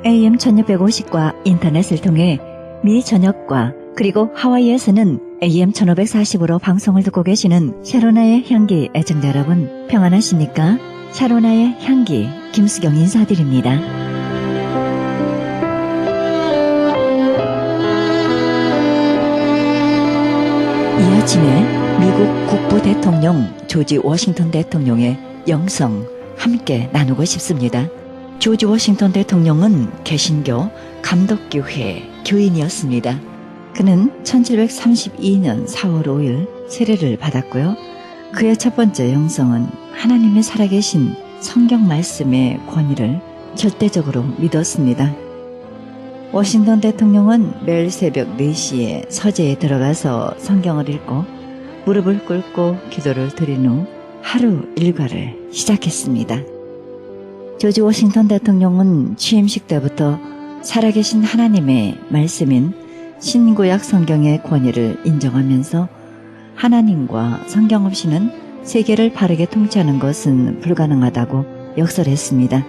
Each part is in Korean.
AM 1650과 인터넷을 통해 미 전역과 그리고 하와이에서는 AM 1540으로 방송을 듣고 계시는 샤로나의 향기 애청자 여러분, 평안하십니까? 샤로나의 향기 김수경 인사드립니다. 이 아침에 미국 국부대통령 조지 워싱턴 대통령의 영성 함께 나누고 싶습니다. 조지 워싱턴 대통령은 개신교 감독교회 교인이었습니다. 그는 1732년 4월 5일 세례를 받았고요. 그의 첫 번째 영성은 하나님의 살아계신 성경 말씀의 권위를 절대적으로 믿었습니다. 워싱턴 대통령은 매일 새벽 4시에 서재에 들어가서 성경을 읽고 무릎을 꿇고 기도를 드린 후 하루 일과를 시작했습니다. 조지 워싱턴 대통령은 취임식 때부터 살아계신 하나님의 말씀인 신구약 성경의 권위를 인정하면서 하나님과 성경 없이는 세계를 바르게 통치하는 것은 불가능하다고 역설했습니다.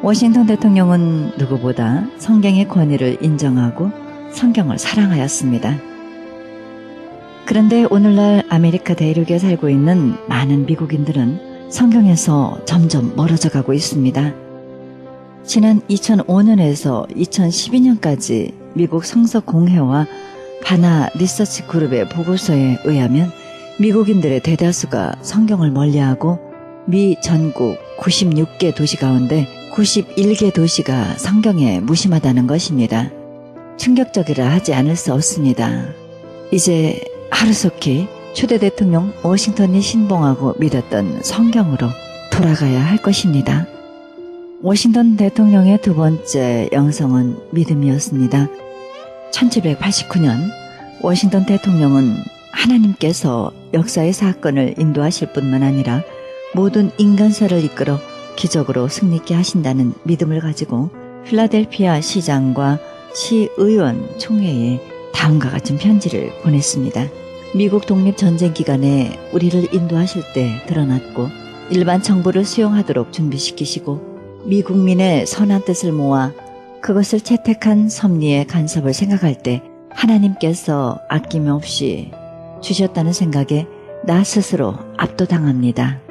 워싱턴 대통령은 누구보다 성경의 권위를 인정하고 성경을 사랑하였습니다. 그런데 오늘날 아메리카 대륙에 살고 있는 많은 미국인들은 성경에서 점점 멀어져 가고 있습니다. 지난 2005년에서 2012년까지 미국 성서공회와 바나 리서치 그룹의 보고서에 의하면 미국인들의 대다수가 성경을 멀리하고 미 전국 96개 도시 가운데 91개 도시가 성경에 무심하다는 것입니다. 충격적이라 하지 않을 수 없습니다. 이제 하루속히 초대 대통령 워싱턴이 신봉하고 믿었던 성경으로 돌아가야 할 것입니다. 워싱턴 대통령의 두 번째 영성은 믿음이었습니다. 1789년 워싱턴 대통령은 하나님께서 역사의 사건을 인도하실 뿐만 아니라 모든 인간사를 이끌어 기적으로 승리케 하신다는 믿음을 가지고 필라델피아 시장과 시의원 총회에 다음과 같은 편지를 보냈습니다. 미국 독립전쟁 기간에 우리를 인도하실 때 드러났고 일반 정부를 수용하도록 준비시키시고 미국민의 선한 뜻을 모아 그것을 채택한 섭리의 간섭을 생각할 때 하나님께서 아낌없이 주셨다는 생각에 나 스스로 압도당합니다.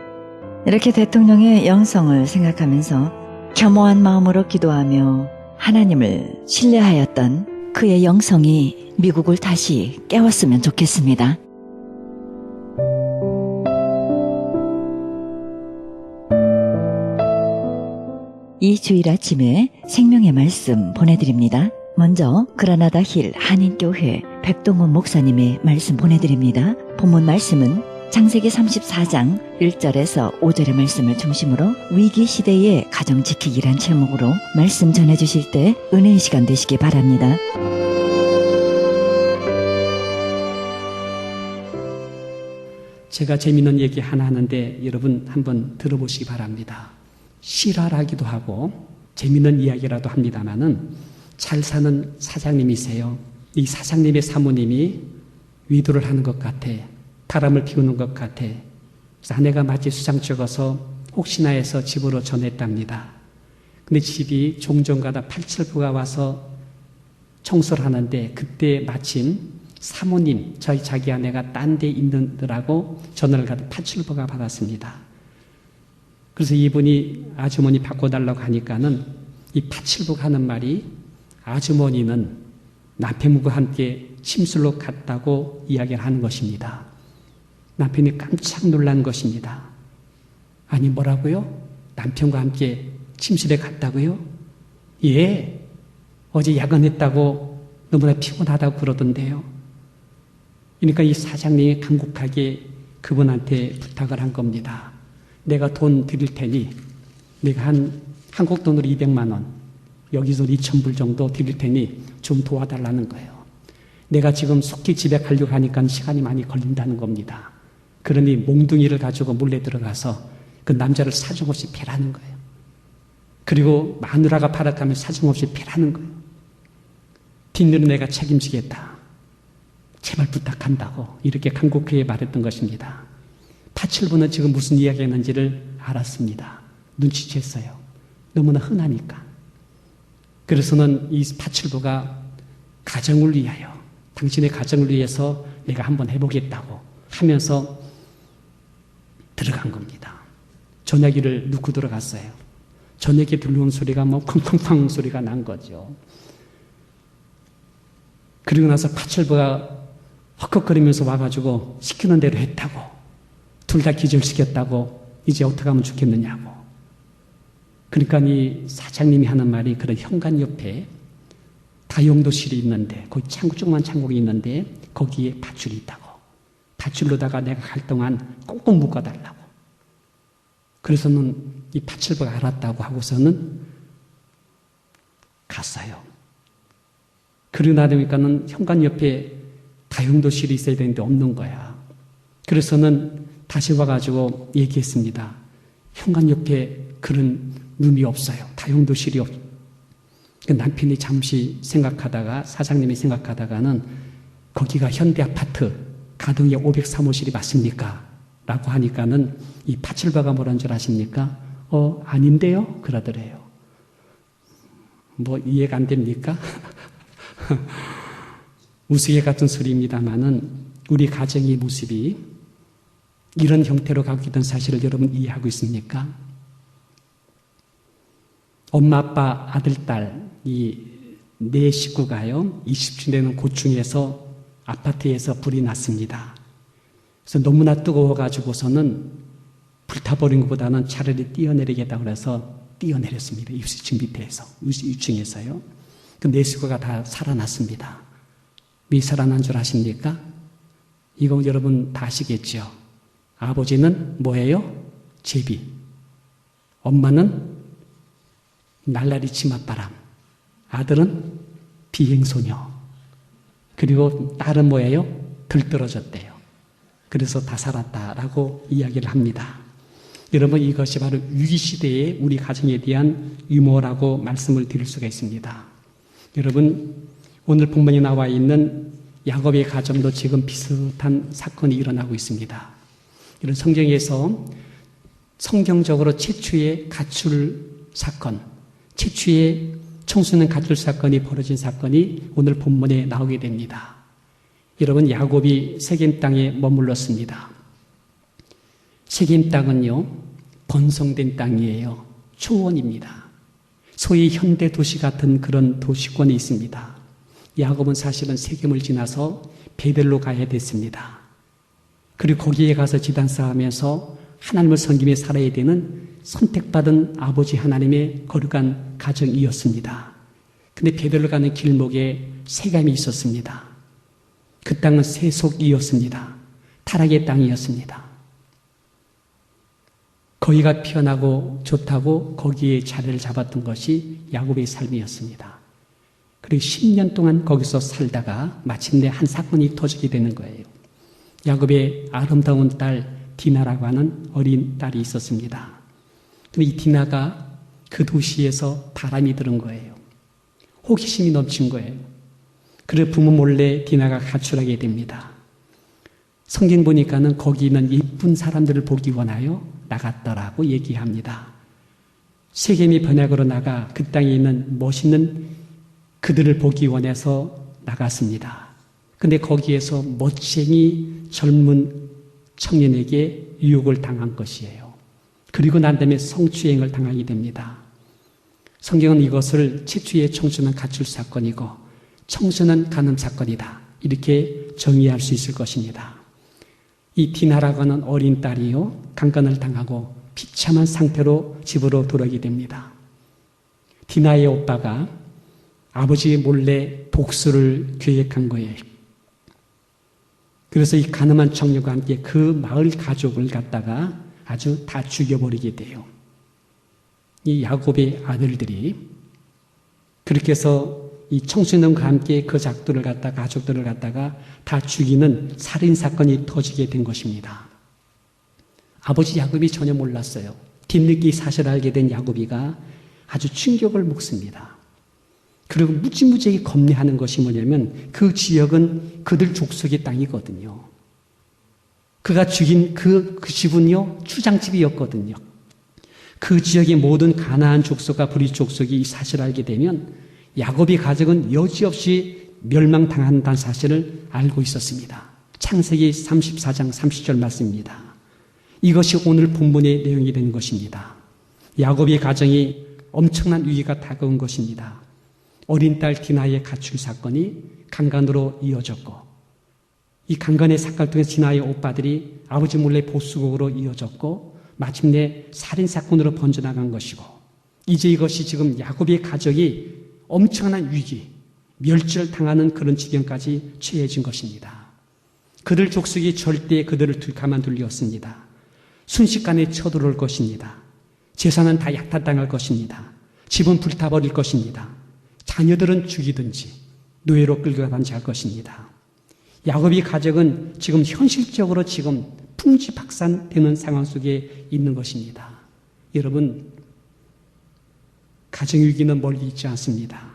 이렇게 대통령의 영성을 생각하면서 겸허한 마음으로 기도하며 하나님을 신뢰하였던 그의 영성이 미국을 다시 깨웠으면 좋겠습니다. 이 주일 아침에 생명의 말씀 보내드립니다. 먼저 그라나다 힐 한인교회 백동원 목사님의 말씀 보내드립니다. 본문 말씀은 창세기 34장 1절에서 5절의 말씀을 중심으로 위기시대의 가정지키기란 제목으로 말씀 전해주실 때 은혜의 시간 되시기 바랍니다. 제가 재미있는 얘기 하나 하는데 여러분 한번 들어보시기 바랍니다. 실화라기도 하고 재미있는 이야기라도 합니다마는 잘 사는 사장님이세요. 이 사장님의 사모님이 위도를 하는 것 같아. 바람을 피우는 것 같아. 그래서 아내가 마치 수상 찍어서 혹시나 해서 집으로 전했답니다. 근데 집이 종종가다 87부가 와서 청소를 하는데 그때 마침 사모님, 자기 아내가 딴 데 있느라고 전화를 가다 87부가 받았습니다. 그래서 이분이 아주머니 바꿔달라고 하니까는 이 87부가 하는 말이 아주머니는 남편과 함께 침실로 갔다고 이야기를 하는 것입니다. 남편이 깜짝 놀란 것입니다. 아니 뭐라고요? 남편과 함께 침실에 갔다고요? 예, 어제 야근했다고 너무나 피곤하다고 그러던데요. 그러니까 이 사장님이 간곡하게 그분한테 부탁을 한 겁니다. 내가 돈 드릴 테니 내가 한국 돈으로 200만 원, 여기서 2,000불 정도 드릴 테니 좀 도와달라는 거예요. 내가 지금 속히 집에 가려고 하니까 시간이 많이 걸린다는 겁니다. 그러니 몽둥이를 가지고 몰래 들어가서 그 남자를 사정없이 패라는 거예요. 그리고 마누라가 발악하면 사정없이 패라는 거예요. 뒷일은 내가 책임지겠다. 제발 부탁한다고 이렇게 간곡하게 말했던 것입니다. 87부는 지금 무슨 이야기가 있는지를 알았습니다. 눈치챘어요. 너무나 흔하니까. 그래서는 이 파출부가 가정을 위하여, 당신의 가정을 위해서 내가 한번 해보겠다고 하면서 들어간 겁니다. 전화기를 넣고 들어갔어요. 전화기 들어온 소리가 뭐 쾅쾅쾅 소리가 난 거죠. 그리고 나서 파출부가 헉헉거리면서 와가지고 시키는 대로 했다고, 둘 다 기절시켰다고, 이제 어떻게 하면 좋겠느냐고. 그러니까 이 사장님이 하는 말이, 그런 현관 옆에 다용도실이 있는데, 거기 조그만 창고가 있는데 거기에 밧줄이 있다고, 밧줄로다가 내가 갈 동안 꽁꽁 묶어달라고. 그래서는 이 파출부가 알았다고 하고서는 갔어요. 그러고 나니까는 현관 옆에 다용도실이 있어야 되는데 없는 거야. 그래서는 다시 와가지고 얘기했습니다. 현관 옆에 그런 룸이 없어요. 다용도실이 없어요. 남편이 잠시 생각하다가, 사장님이 생각하다가는 거기가 현대아파트 가동의 503호실이 맞습니까? 라고 하니까는 이 파출부가 뭐라는 줄 아십니까? 아닌데요? 그러더래요. 뭐 이해가 안 됩니까? 우스개 같은 소리입니다만은 우리 가정의 모습이 이런 형태로 가고 있던 사실을 여러분 이해하고 있습니까? 엄마, 아빠, 아들, 딸, 이 네 식구가요, 20주년은 고충에서 아파트에서 불이 났습니다. 그래서 너무나 뜨거워가지고서는 불타버린 것보다는 차라리 뛰어내리겠다고 해서 뛰어내렸습니다. 20층 밑에서, 2층에서요. 그 네 식구가 다 살아났습니다. 왜 살아난 줄 아십니까? 이거 여러분 다 아시겠죠? 아버지는 뭐예요? 제비. 엄마는 날라리 치맛바람. 아들은 비행소녀. 그리고 딸은 뭐예요? 들떨어졌대요. 그래서 다 살았다라고 이야기를 합니다. 여러분, 이것이 바로 위기시대의 우리 가정에 대한 유머라고 말씀을 드릴 수가 있습니다. 여러분, 오늘 본문에 나와 있는 야곱의 가정도 지금 비슷한 사건이 일어나고 있습니다. 이런 성경에서 성경적으로 최초의 가출 사건, 최초의 청소년 가출 사건이 벌어진 사건이 오늘 본문에 나오게 됩니다. 여러분, 야곱이 세겜 땅에 머물렀습니다. 세겜 땅은요, 번성된 땅이에요. 초원입니다. 소위 현대 도시 같은 그런 도시권이 있습니다. 야곱은 사실은 세겜을 지나서 베델로 가야 됐습니다. 그리고 거기에 가서 지단 쌓으면서 하나님을 섬기며 살아야 되는 선택받은 아버지 하나님의 거룩한 가정이었습니다. 근데 베델로 가는 길목에 세겜이 있었습니다. 그 땅은 세속이었습니다. 타락의 땅이었습니다. 거기가 피어나고 좋다고 거기에 자리를 잡았던 것이 야곱의 삶이었습니다. 그리고 10년 동안 거기서 살다가 마침내 한 사건이 터지게 되는 거예요. 야곱의 아름다운 딸 디나라고 하는 어린 딸이 있었습니다. 근데 이 디나가 그 도시에서 바람이 들은 거예요. 호기심이 넘친 거예요. 그래서 부모 몰래 디나가 가출하게 됩니다. 성경 보니까는 거기 있는 예쁜 사람들을 보기 원하여 나갔더라고 얘기합니다. 세겜이 번역으로 나가 그 땅에 있는 멋있는 그들을 보기 원해서 나갔습니다. 근데 거기에서 멋쟁이 젊은 청년에게 유혹을 당한 것이에요. 그리고 난 다음에 성추행을 당하게 됩니다. 성경은 이것을 최초의 청소년 가출 사건이고 청소년 간음 사건이다, 이렇게 정의할 수 있을 것입니다. 이 디나라고 하는 어린 딸이요, 강간을 당하고 비참한 상태로 집으로 돌아오게 됩니다. 디나의 오빠가 아버지 몰래 복수를 계획한 거예요. 그래서 이 가늠한 청년과 함께 그 마을 가족을 갖다가 아주 다 죽여버리게 돼요. 이 야곱의 아들들이 그렇게 해서 이 청소년과 함께 그 가족들을 갖다가 다 죽이는 살인사건이 터지게 된 것입니다. 아버지 야곱이 전혀 몰랐어요. 뒤늦게 사실을 알게 된 야곱이가 아주 충격을 먹습니다. 그리고 무지무지하게 겁내하는 것이 뭐냐면 그 지역은 그들 족속의 땅이거든요. 그가 죽인 그 집은요, 추장집이었거든요. 그 지역의 모든 가나안 족속과 브리 족속이 이 사실을 알게 되면 야곱의 가정은 여지없이 멸망당한다는 사실을 알고 있었습니다. 창세기 34장 30절 말씀입니다. 이것이 오늘 본문의 내용이 되는 것입니다. 야곱의 가정이 엄청난 위기가 다가온 것입니다. 어린 딸 디나의 가출 사건이 강간으로 이어졌고, 이 강간의 사건을 통해 디나의 오빠들이 아버지 몰래 보수국으로 이어졌고, 마침내 살인사건으로 번져나간 것이고, 이제 이것이 지금 야곱의 가족이 엄청난 위기, 멸절을 당하는 그런 지경까지 처해진 것입니다. 그들 족속이 절대 그들을 가만둘 리 없습니다. 순식간에 쳐들어올 것입니다. 재산은 다 약탈당할 것입니다. 집은 불타버릴 것입니다. 자녀들은 죽이든지 노예로 끌려가든지 할 것입니다. 야곱의 가족은 지금 현실적으로 지금 풍지박산되는 상황 속에 있는 것입니다. 여러분, 가정 위기는 멀리 있지 않습니다.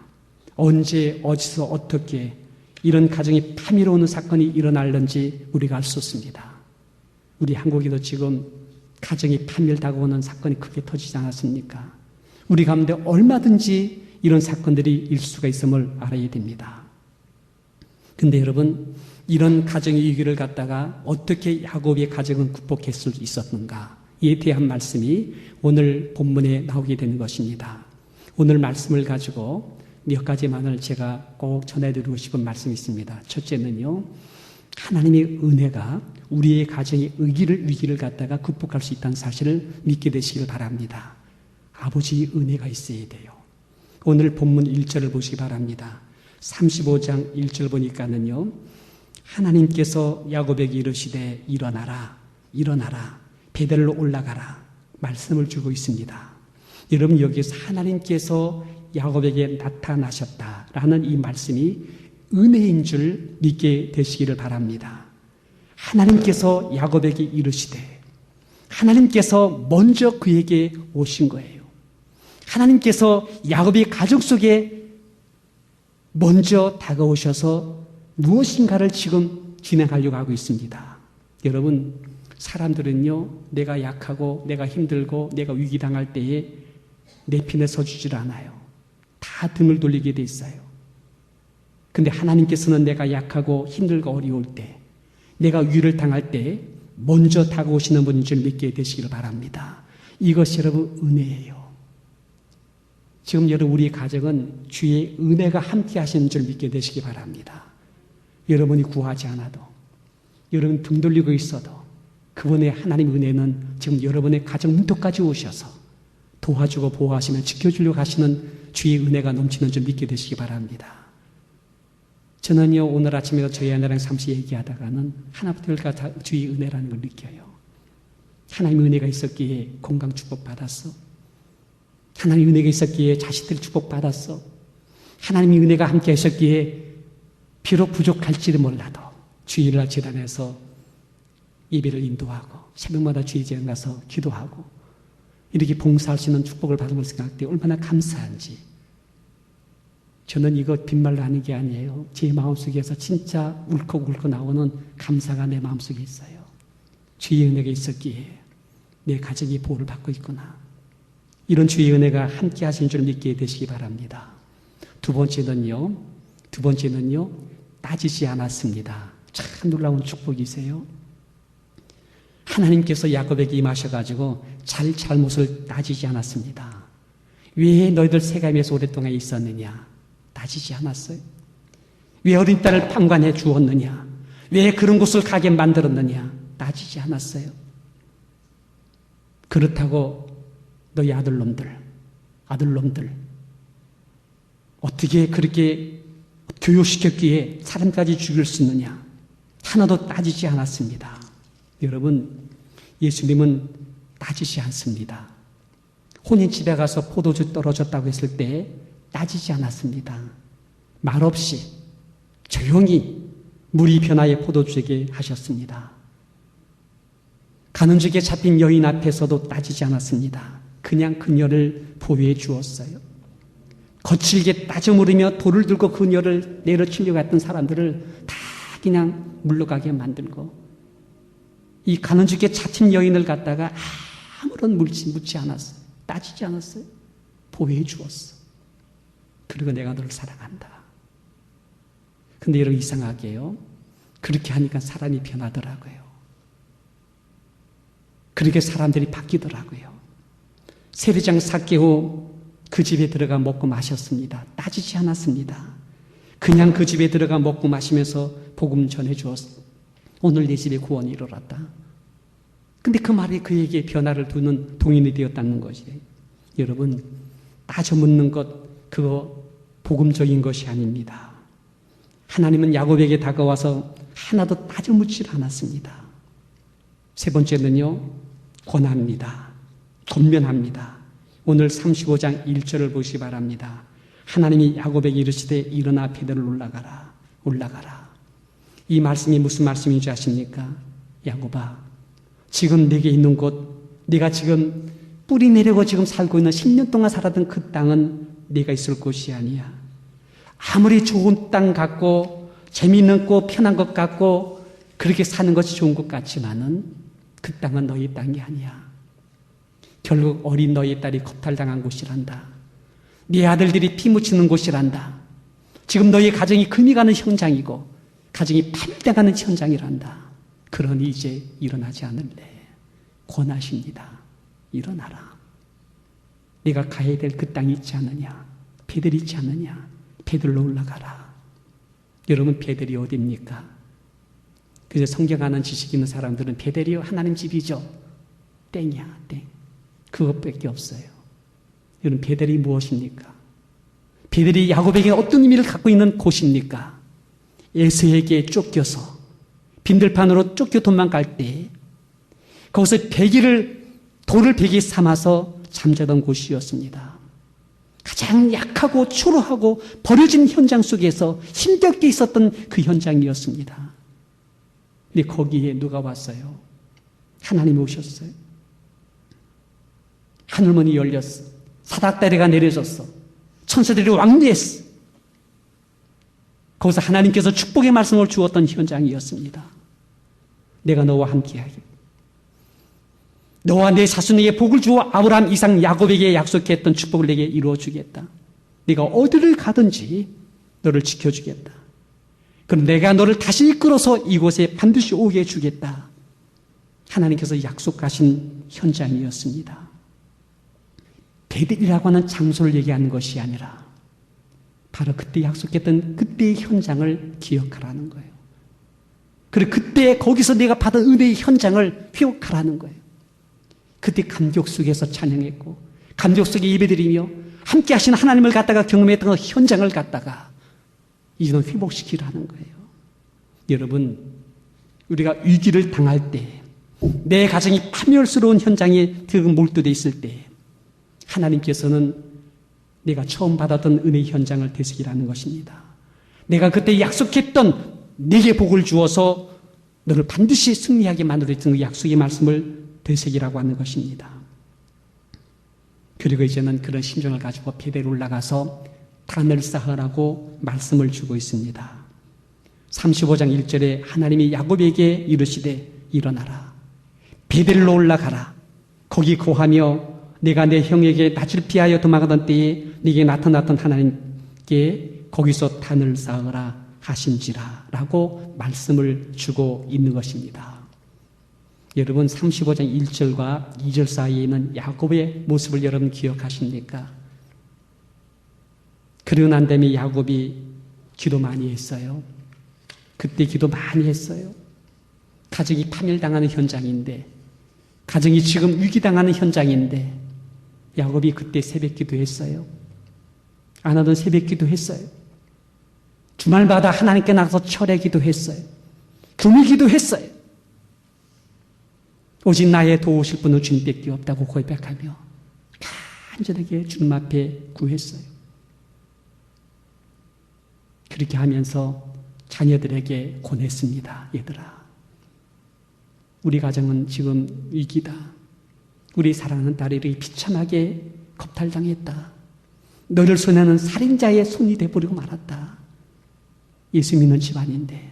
언제 어디서 어떻게 이런 가정이 파멸 오는 사건이 일어날는지 우리가 알 수 없습니다. 우리 한국에도 지금 가정이 파멸 다가오는 사건이 크게 터지지 않았습니까? 우리 가운데 얼마든지 이런 사건들이 일 수가 있음을 알아야 됩니다. 근데 여러분, 이런 가정의 위기를 갖다가 어떻게 야곱의 가정은 극복할 수 있었는가? 이에 대한 말씀이 오늘 본문에 나오게 되는 것입니다. 오늘 말씀을 가지고 몇 가지만을 제가 꼭 전해드리고 싶은 말씀이 있습니다. 첫째는요, 하나님의 은혜가 우리의 가정의 위기를 갖다가 극복할 수 있다는 사실을 믿게 되시길 바랍니다. 아버지의 은혜가 있어야 돼요. 오늘 본문 1절을 보시기 바랍니다. 35장 1절 보니까는요, 하나님께서 야곱에게 이르시되 일어나라, 일어나라, 베델로 올라가라 말씀을 주고 있습니다. 여러분, 여기서 하나님께서 야곱에게 나타나셨다라는 이 말씀이 은혜인 줄 믿게 되시기를 바랍니다. 하나님께서 야곱에게 이르시되, 하나님께서 먼저 그에게 오신 거예요. 하나님께서 야곱의 가족 속에 먼저 다가오셔서 무엇인가를 지금 진행하려고 하고 있습니다. 여러분, 사람들은요, 내가 약하고 내가 힘들고 내가 위기당할 때에 내 편에 서주질 않아요. 다 등을 돌리게 돼 있어요. 근데 하나님께서는 내가 약하고 힘들고 어려울 때, 내가 위를 당할 때 먼저 다가오시는 분인 줄 믿게 되시기를 바랍니다. 이것이 여러분 은혜예요. 지금 여러분, 우리 가정은 주의 은혜가 함께 하시는 줄 믿게 되시기 바랍니다. 여러분이 구하지 않아도, 여러분 등 돌리고 있어도 그분의 하나님 은혜는 지금 여러분의 가정 문턱까지 오셔서 도와주고 보호하시며 지켜주려고 하시는 주의 은혜가 넘치는 줄 믿게 되시기 바랍니다. 저는요, 오늘 아침에도 저희 아내랑 잠시 얘기하다가는 하나부터 열까지 주의 은혜라는 걸 느껴요. 하나님의 은혜가 있었기에 건강 축복받았어. 하나님의 은혜가 있었기에 자식들 축복받았어. 하나님의 은혜가 함께 하셨기에 비록 부족할지도 몰라도 주일날 재단에서 예배를 인도하고 새벽마다 주일제에 가서 기도하고 이렇게 봉사할 수 있는 축복을 받은 걸 생각할 때 얼마나 감사한지. 저는 이거 빈말로 하는 게 아니에요. 제 마음속에서 진짜 울컥울컥 나오는 감사가 내 마음속에 있어요. 주의 은혜가 있었기에 내 가정이 보호를 받고 있구나. 이런 주의 은혜가 함께 하신 줄 믿게 되시기 바랍니다. 두 번째는요, 따지지 않았습니다. 참 놀라운 축복이세요. 하나님께서 야곱에게 임하셔가지고 잘못을 따지지 않았습니다. 왜 너희들 세겜에서 오랫동안 있었느냐? 따지지 않았어요. 왜 어린 딸을 판관해 주었느냐? 왜 그런 곳을 가게 만들었느냐? 따지지 않았어요. 그렇다고 너희 아들놈들 어떻게 그렇게 교육시켰기에 사람까지 죽일 수 있느냐? 하나도 따지지 않았습니다. 여러분, 예수님은 따지지 않습니다. 혼인집에 가서 포도주 떨어졌다고 했을 때 따지지 않았습니다. 말없이 조용히 물이 변화의 포도주에게 하셨습니다. 가는 중에 잡힌 여인 앞에서도 따지지 않았습니다. 그냥 그녀를 보호해 주었어요. 거칠게 따져 물으며 돌을 들고 그녀를 내려치려고 했던 사람들을 다 그냥 물러가게 만들고, 이 가는 중에 잡힌 여인을 갖다가 아무런 묻지 않았어요. 따지지 않았어요. 보호해 주었어. 그리고 내가 너를 사랑한다. 근데 여러분 이상하게요. 그렇게 하니까 사람이 변하더라고요. 그렇게 사람들이 바뀌더라고요. 세리장 삭개오 그 집에 들어가 먹고 마셨습니다. 따지지 않았습니다. 그냥 그 집에 들어가 먹고 마시면서 복음 전해주었어. 오늘 내 집에 구원이 일어났다. 근데 그 말이 그에게 변화를 두는 동인이 되었다는 것이에요. 여러분, 따져 묻는 것, 그거 복음적인 것이 아닙니다. 하나님은 야곱에게 다가와서 하나도 따져 묻질 않았습니다. 세 번째는요, 권합니다. 권면합니다. 오늘 35장 1절을 보시기 바랍니다. 하나님이 야곱에게 이르시되 일어나 베들로 올라가라. 올라가라. 이 말씀이 무슨 말씀인 줄 아십니까? 야곱아, 지금 내게 있는 곳, 네가 지금 뿌리 내리고 지금 살고 있는 10년 동안 살았던 그 땅은 네가 있을 곳이 아니야. 아무리 좋은 땅 같고 재미있는 곳, 편한 것 같고 그렇게 사는 것이 좋은 것 같지만은 그 땅은 너희 땅이 아니야. 결국 어린 너희 딸이 겁탈당한 곳이란다. 네 아들들이 피 묻히는 곳이란다. 지금 너희 가정이 금이 가는 현장이고 가정이 파멸당하는 현장이란다. 그러니 이제 일어나지 않을래. 권하십니다. 일어나라. 네가 가야 될 그 땅이 있지 않느냐. 베델이 있지 않느냐. 베들로 올라가라. 여러분, 베델이 어디입니까? 그래서 성경 아는 지식 있는 사람들은 베델이요 하나님 집이죠. 땡이야, 땡. 그것밖에 없어요. 여러분, 베델이 무엇입니까? 베델이 야곱에게 어떤 의미를 갖고 있는 곳입니까? 에서에게 쫓겨서 빈들판으로 쫓겨 도망갈 때 거기서 돌을 베개 삼아서 잠자던 곳이었습니다. 가장 약하고 초라하고 버려진 현장 속에서 힘겹게 있었던 그 현장이었습니다. 근데 거기에 누가 왔어요? 하나님이 오셨어요. 하늘문이 열렸어. 사닥다리가 내려졌어. 천사들이 왕래했어. 거기서 하나님께서 축복의 말씀을 주었던 현장이었습니다. 내가 너와 함께하게. 너와 내 자손에게 복을 주어 아브라함, 이삭, 야곱에게 약속했던 축복을 내게 이루어 주겠다. 네가 어디를 가든지 너를 지켜주겠다. 그럼 내가 너를 다시 이끌어서 이곳에 반드시 오게 해주겠다. 하나님께서 약속하신 현장이었습니다. 베델이라고 하는 장소를 얘기하는 것이 아니라 바로 그때 약속했던 그때의 현장을 기억하라는 거예요. 그리고 그때 거기서 내가 받은 은혜의 현장을 회복하라는 거예요. 그때 감격 속에서 찬양했고 감격 속에 예배드리며 함께 하신 하나님을 갖다가 경험했던 그 현장을 갖다가 이제는 회복시키라는 거예요. 여러분, 우리가 위기를 당할 때 내 가정이 파멸스러운 현장에 몰두되어 있을 때 하나님께서는 내가 처음 받았던 은혜의 현장을 되새기라는 것입니다. 내가 그때 약속했던 내게 복을 주어서 너를 반드시 승리하게 만들어준 그 약속의 말씀을 되새기라고 하는 것입니다. 그리고 이제는 그런 심정을 가지고 베델로 올라가서 단을 쌓으라고 말씀을 주고 있습니다. 35장 1절에 하나님이 야곱에게 이르시되 일어나라. 베델로 올라가라. 거기 거하며 내가 내 형에게 낯을 피하여 도망가던 때에 네게 나타났던 하나님께 거기서 단을 쌓으라 하신지라 라고 말씀을 주고 있는 것입니다. 여러분, 35장 1절과 2절 사이에 있는 야곱의 모습을 여러분 기억하십니까? 그러고 난 다음에 야곱이 기도 많이 했어요. 그때 기도 많이 했어요. 가정이 파멸당하는 현장인데, 가정이 지금 위기당하는 현장인데 야곱이 그때 새벽 기도했어요. 안 하던 새벽 기도했어요. 주말마다 하나님께 나가서 철회 기도했어요. 금요 기도했어요. 오직 나의 도우실 분은 주님밖에 없다고 고백하며 간절하게 주님 앞에 구했어요. 그렇게 하면서 자녀들에게 권했습니다. 얘들아, 우리 가정은 지금 위기다. 우리 사랑하는 딸이 비참하게 겁탈당했다. 너를 손에는 살인자의 손이 돼버리고 말았다. 예수 믿는 집안인데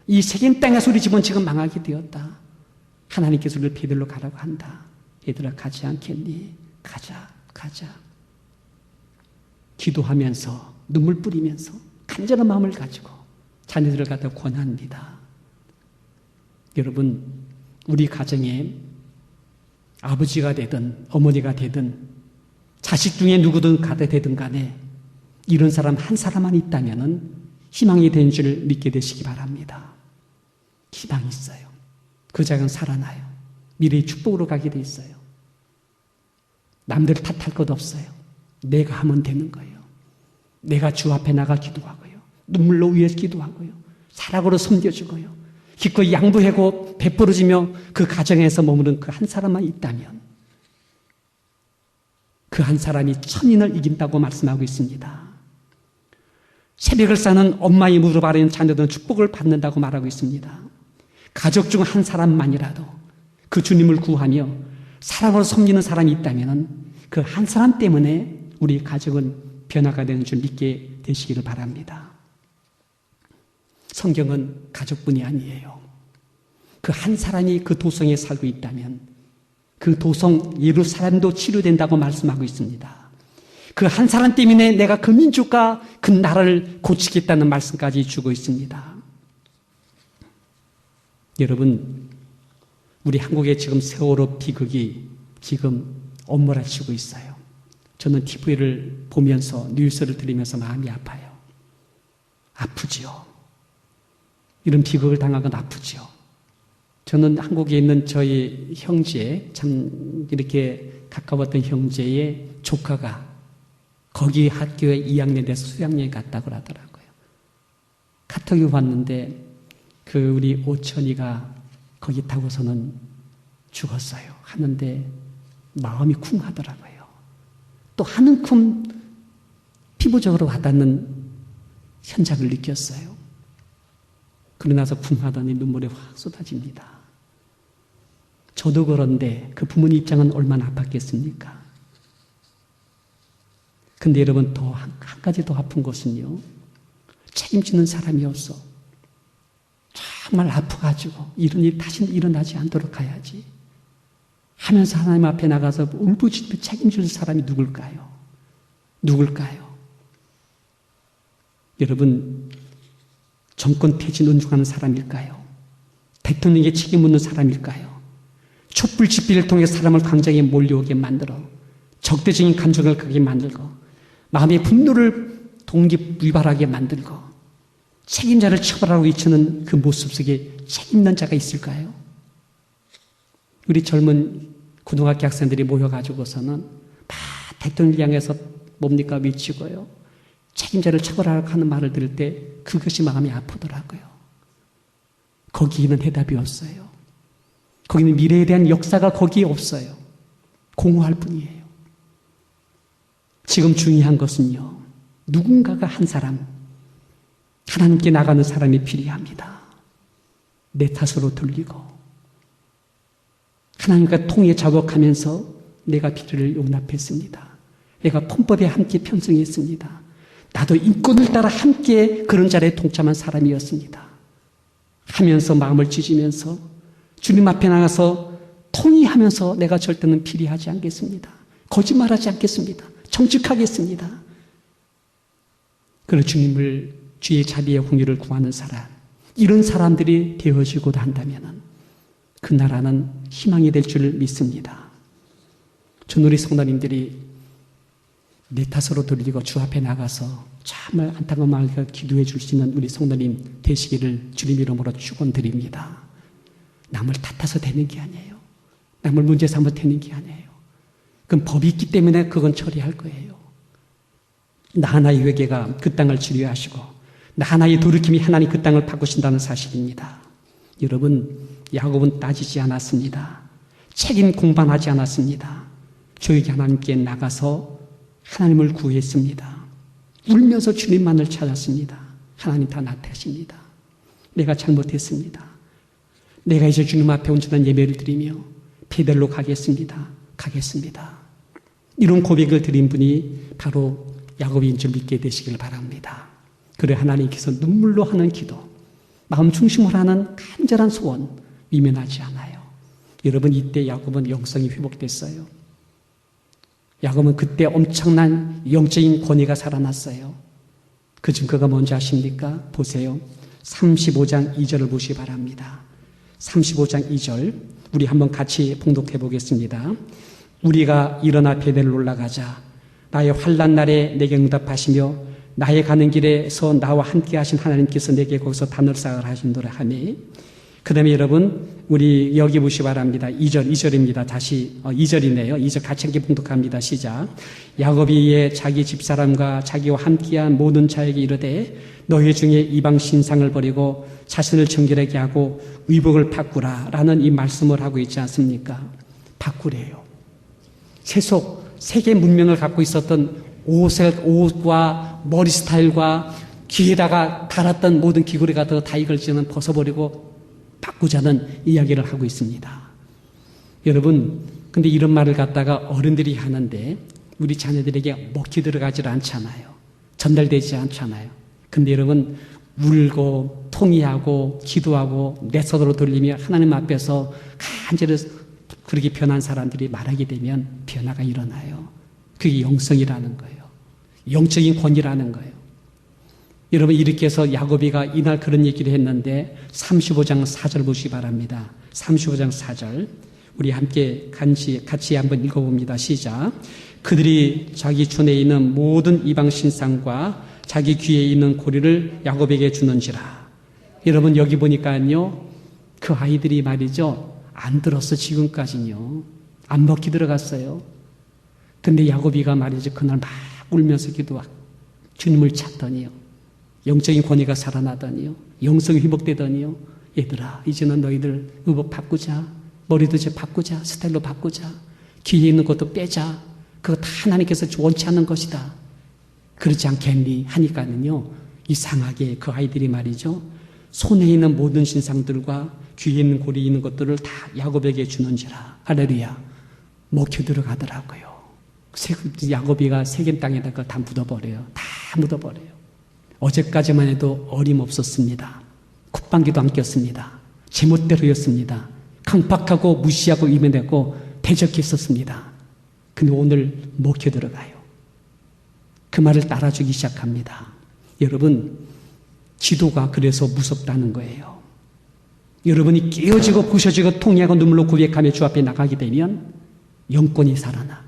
이 세겜 땅에서 우리 집은 지금 망하게 되었다. 하나님께서 우리를 베들로 가라고 한다. 얘들아, 가지 않겠니? 가자, 가자. 기도하면서 눈물 뿌리면서 간절한 마음을 가지고 자녀들을 갖다 권합니다. 여러분, 우리 가정에 아버지가 되든 어머니가 되든 자식 중에 누구든 되든 간에 이런 사람 한 사람만 있다면 희망이 된 줄 믿게 되시기 바랍니다. 희망이 있어요. 그 자는 살아나요. 미래의 축복으로 가게 돼 있어요. 남들 탓할 것 없어요. 내가 하면 되는 거예요. 내가 주 앞에 나가 기도하고요. 눈물로 위해서 기도하고요. 사랑으로 섬겨주고요. 기꺼이 양보하고 베풀어지며 그 가정에서 머무는 그 한 사람만 있다면 그 한 사람이 천인을 이긴다고 말씀하고 있습니다. 새벽을 싸는 엄마의 무릎 아래는 자녀들은 축복을 받는다고 말하고 있습니다. 가족 중 한 사람만이라도 그 주님을 구하며 사랑으로 섬기는 사람이 있다면 그 한 사람 때문에 우리 가족은 변화가 되는 줄 믿게 되시기를 바랍니다. 성경은 가족뿐이 아니에요. 그 한 사람이 그 도성에 살고 있다면 그 도성 예루살렘도 치유된다고 말씀하고 있습니다. 그 한 사람 때문에 내가 그 민족과 그 나라를 고치겠다는 말씀까지 주고 있습니다. 여러분, 우리 한국에 지금 세월호 비극이 지금 엄몰아치고 있어요. 저는 TV를 보면서 뉴스를 들으면서 마음이 아파요. 아프지요. 이런 비극을 당한 건 아프지요. 저는 한국에 있는 저희 형제, 참 이렇게 가까웠던 형제의 조카가 거기 학교에 2학년 돼서 수학여행 갔다고 하더라고요. 카톡이 왔는데 그 우리 오천이가 거기 타고서는 죽었어요. 하는데 마음이 쿵하더라고요. 또 한 움큼 피부적으로 와닿는 현장을 느꼈어요. 그러고 나서 쿵하더니 눈물이 확 쏟아집니다. 저도 그런데 그 부모님 입장은 얼마나 아팠겠습니까? 근데 여러분, 더 한 가지 더 아픈 것은요, 책임지는 사람이 없어. 정말 아파가지고 이런 일이 다시는 일어나지 않도록 해야지 하면서 하나님 앞에 나가서 울부짖으며 책임질 사람이 누굴까요? 누굴까요? 여러분, 정권 폐지 논중하는 사람일까요? 대통령에게 책임 묻는 사람일까요? 촛불 집회를 통해 사람을 광장에 몰려오게 만들어 적대적인 감정을 갖게 만들고 마음의 분노를 동기부여하게 만들고 책임자를 처벌하고 외치는 그 모습 속에 책임있는 자가 있을까요? 우리 젊은 고등학교 학생들이 모여가지고서는 막 대통령을 향해서 뭡니까 외치고요. 책임자를 처벌하라고 하는 말을 들을 때 그것이 마음이 아프더라고요. 거기에는 해답이 없어요. 거기는 미래에 대한 역사가 거기에 없어요. 공허할 뿐이에요. 지금 중요한 것은요, 누군가가 한 사람, 하나님께 나가는 사람이 필요합니다. 내 탓으로 돌리고 하나님과 통해 작업하면서 내가 비리를 용납했습니다. 내가 헌법에 함께 편성했습니다. 나도 인권을 따라 함께 그런 자리에 동참한 사람이었습니다. 하면서 마음을 찢으면서 주님 앞에 나가서 통의하면서 내가 절대는 비리하지 않겠습니다. 거짓말하지 않겠습니다. 정직하겠습니다. 그런 주님을 주의 자비의 공의를 구하는 사람, 이런 사람들이 되어지고도 한다면 그 나라는 희망이 될 줄 믿습니다. 전 우리 성도님들이 내 탓으로 돌리고 주 앞에 나가서 정말 안타까운 마음을 기도해 줄 수 있는 우리 성도님 되시기를 주님 이름으로 축원드립니다. 남을 탓해서 되는 게 아니에요. 남을 문제 삼아 되는 게 아니에요. 그건 법이 있기 때문에 그건 처리할 거예요. 나 하나의 회개가 그 땅을 치료하시고 나 하나의 돌이킴이 하나님 그 땅을 바꾸신다는 사실입니다. 여러분, 야곱은 따지지 않았습니다. 책임 공방하지 않았습니다. 조용히 하나님께 나가서 하나님을 구했습니다. 울면서 주님만을 찾았습니다. 하나님 다 나타나십니다. 내가 잘못했습니다. 내가 이제 주님 앞에 온전한 예배를 드리며 베델로 가겠습니다. 가겠습니다. 이런 고백을 드린 분이 바로 야곱인 줄 믿게 되시길 바랍니다. 그래 하나님께서 눈물로 하는 기도, 마음 중심으로 하는 간절한 소원 미면하지 않아요. 여러분, 이때 야곱은 영성이 회복됐어요. 야곱은 그때 엄청난 영적인 권위가 살아났어요. 그 증거가 뭔지 아십니까? 보세요. 35장 2절을 보시기 바랍니다. 35장 2절 우리 한번 같이 봉독해 보겠습니다. 우리가 일어나 베델로 올라가자. 나의 환난 날에 내게 응답하시며 나의 가는 길에서 나와 함께 하신 하나님께서 내게 거기서 단을 쌓으라 하신도라 하니. 그 다음에 여러분 우리 여기 보시기 바랍니다. 2절입니다. 다시 2절이네요. 2절 같이 함께 봉독합니다. 시작. 야곱이 이에 자기 집사람과 자기와 함께한 모든 자에게 이르되 너희 중에 이방 신상을 버리고 자신을 정결하게 하고 의복을 바꾸라 라는 이 말씀을 하고 있지 않습니까? 바꾸래요. 세계 문명을 갖고 있었던 옷과 머리 스타일과 귀에다가 달았던 모든 귀걸이 같은 다 이걸 지는 벗어버리고 바꾸자는 이야기를 하고 있습니다. 여러분, 근데 이런 말을 갖다가 어른들이 하는데 우리 자녀들에게 먹히 들어가질 않잖아요. 전달되지 않잖아요. 근데 여러분, 울고 통의하고 기도하고 내 손으로 돌리며 하나님 앞에서 간절히 그렇게 변한 사람들이 말하게 되면 변화가 일어나요. 그게 영성이라는 거예요. 영적인 권위라는 거예요. 여러분 이렇게 해서 야곱이가 이날 그런 얘기를 했는데 35장 4절 보시기 바랍니다. 35장 4절 우리 함께 같이 한번 읽어봅니다. 시작. 그들이 자기 촌에 있는 모든 이방 신상과 자기 귀에 있는 고리를 야곱에게 주는지라. 여러분 여기 보니까요 그 아이들이 말이죠 안 들었어. 지금까지는요 안 먹기 들어갔어요. 근데 야곱이가 말이죠 그날 막 울면서 기도하고 주님을 찾더니요 영적인 권위가 살아나더니요 영성이 회복되더니요 얘들아 이제는 너희들 의복 바꾸자. 머리도 이제 바꾸자. 스타일로 바꾸자. 귀에 있는 것도 빼자. 그거 다 하나님께서 원치 않는 것이다. 그렇지 않겠니? 하니까는요 이상하게 그 아이들이 말이죠 손에 있는 모든 신상들과 귀에 있는 고리 있는 것들을 다 야곱에게 주는지라. 할렐루야. 먹혀 들어가더라고요. 야곱이가 세겜 땅에다가 다 묻어버려요. 다 묻어버려요. 어제까지만 해도 어림없었습니다. 콧방귀도 안 꼈습니다. 제멋대로였습니다. 강박하고 무시하고 이면되고 대적했었습니다. 근데 오늘 먹혀 들어가요. 그 말을 따라주기 시작합니다. 여러분 기도가 그래서 무섭다는 거예요. 여러분이 깨어지고 부셔지고 통회하고 눈물로 고백하며 주 앞에 나가게 되면 영권이 살아나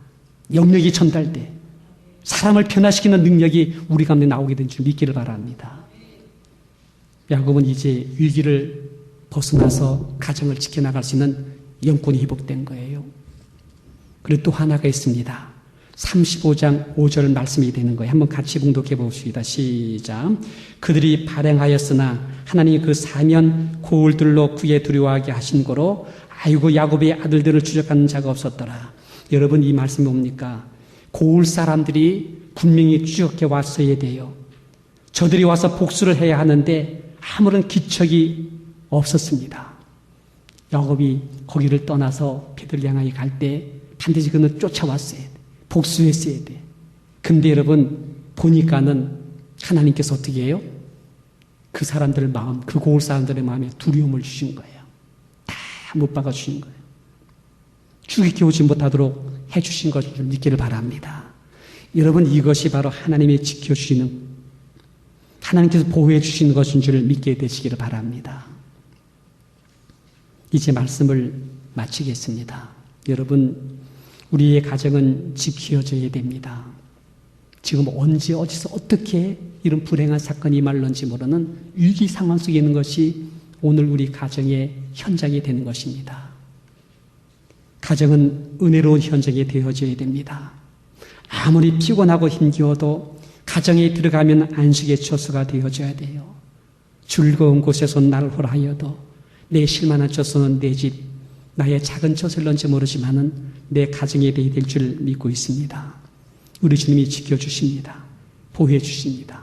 영역이 전달돼 사람을 변화시키는 능력이 우리 가운데 나오게 된 줄 믿기를 바랍니다. 야곱은 이제 위기를 벗어나서 가정을 지켜나갈 수 있는 영권이 회복된 거예요. 그리고 또 하나가 있습니다. 35장 5절 말씀이 되는 거예요. 한번 같이 봉독해 봅시다. 시작. 그들이 발행하였으나 하나님이 그 사면 고울들로 그에 두려워하게 하신 거로 아이고 야곱의 아들들을 추적하는 자가 없었더라. 여러분 이 말씀이 뭡니까? 고울 사람들이 분명히 추적해 왔어야 돼요. 저들이 와서 복수를 해야 하는데 아무런 기척이 없었습니다. 야곱이 거기를 떠나서 베들레 향하여 갈 때 반드시 그는 쫓아왔어야 돼. 복수했어야 돼. 근데 여러분 보니까는 하나님께서 어떻게 해요? 그 사람들 마음, 그 고울 사람들의 마음에 두려움을 주신 거예요. 다 못 박아 주신 거예요. 죽이게 오지 못하도록 해주신 것을 믿기를 바랍니다. 여러분 이것이 바로 하나님이 지켜주시는 하나님께서 보호해 주시는 것인 줄 믿게 되시기를 바랍니다. 이제 말씀을 마치겠습니다. 여러분 우리의 가정은 지켜져야 됩니다. 지금 언제 어디서 어떻게 이런 불행한 사건이 임할는지 모르는 위기 상황 속에 있는 것이 오늘 우리 가정의 현장이 되는 것입니다. 가정은 은혜로운 현장이 되어져야 됩니다. 아무리 피곤하고 힘겨워도 가정에 들어가면 안식의 처소가 되어져야 돼요. 즐거운 곳에서 나를 호라하여도 내 실만한 처소는 내 집, 나의 작은 처소일런지 모르지만은 내 가정에 되어야 될 줄 믿고 있습니다. 우리 주님이 지켜주십니다. 보호해 주십니다.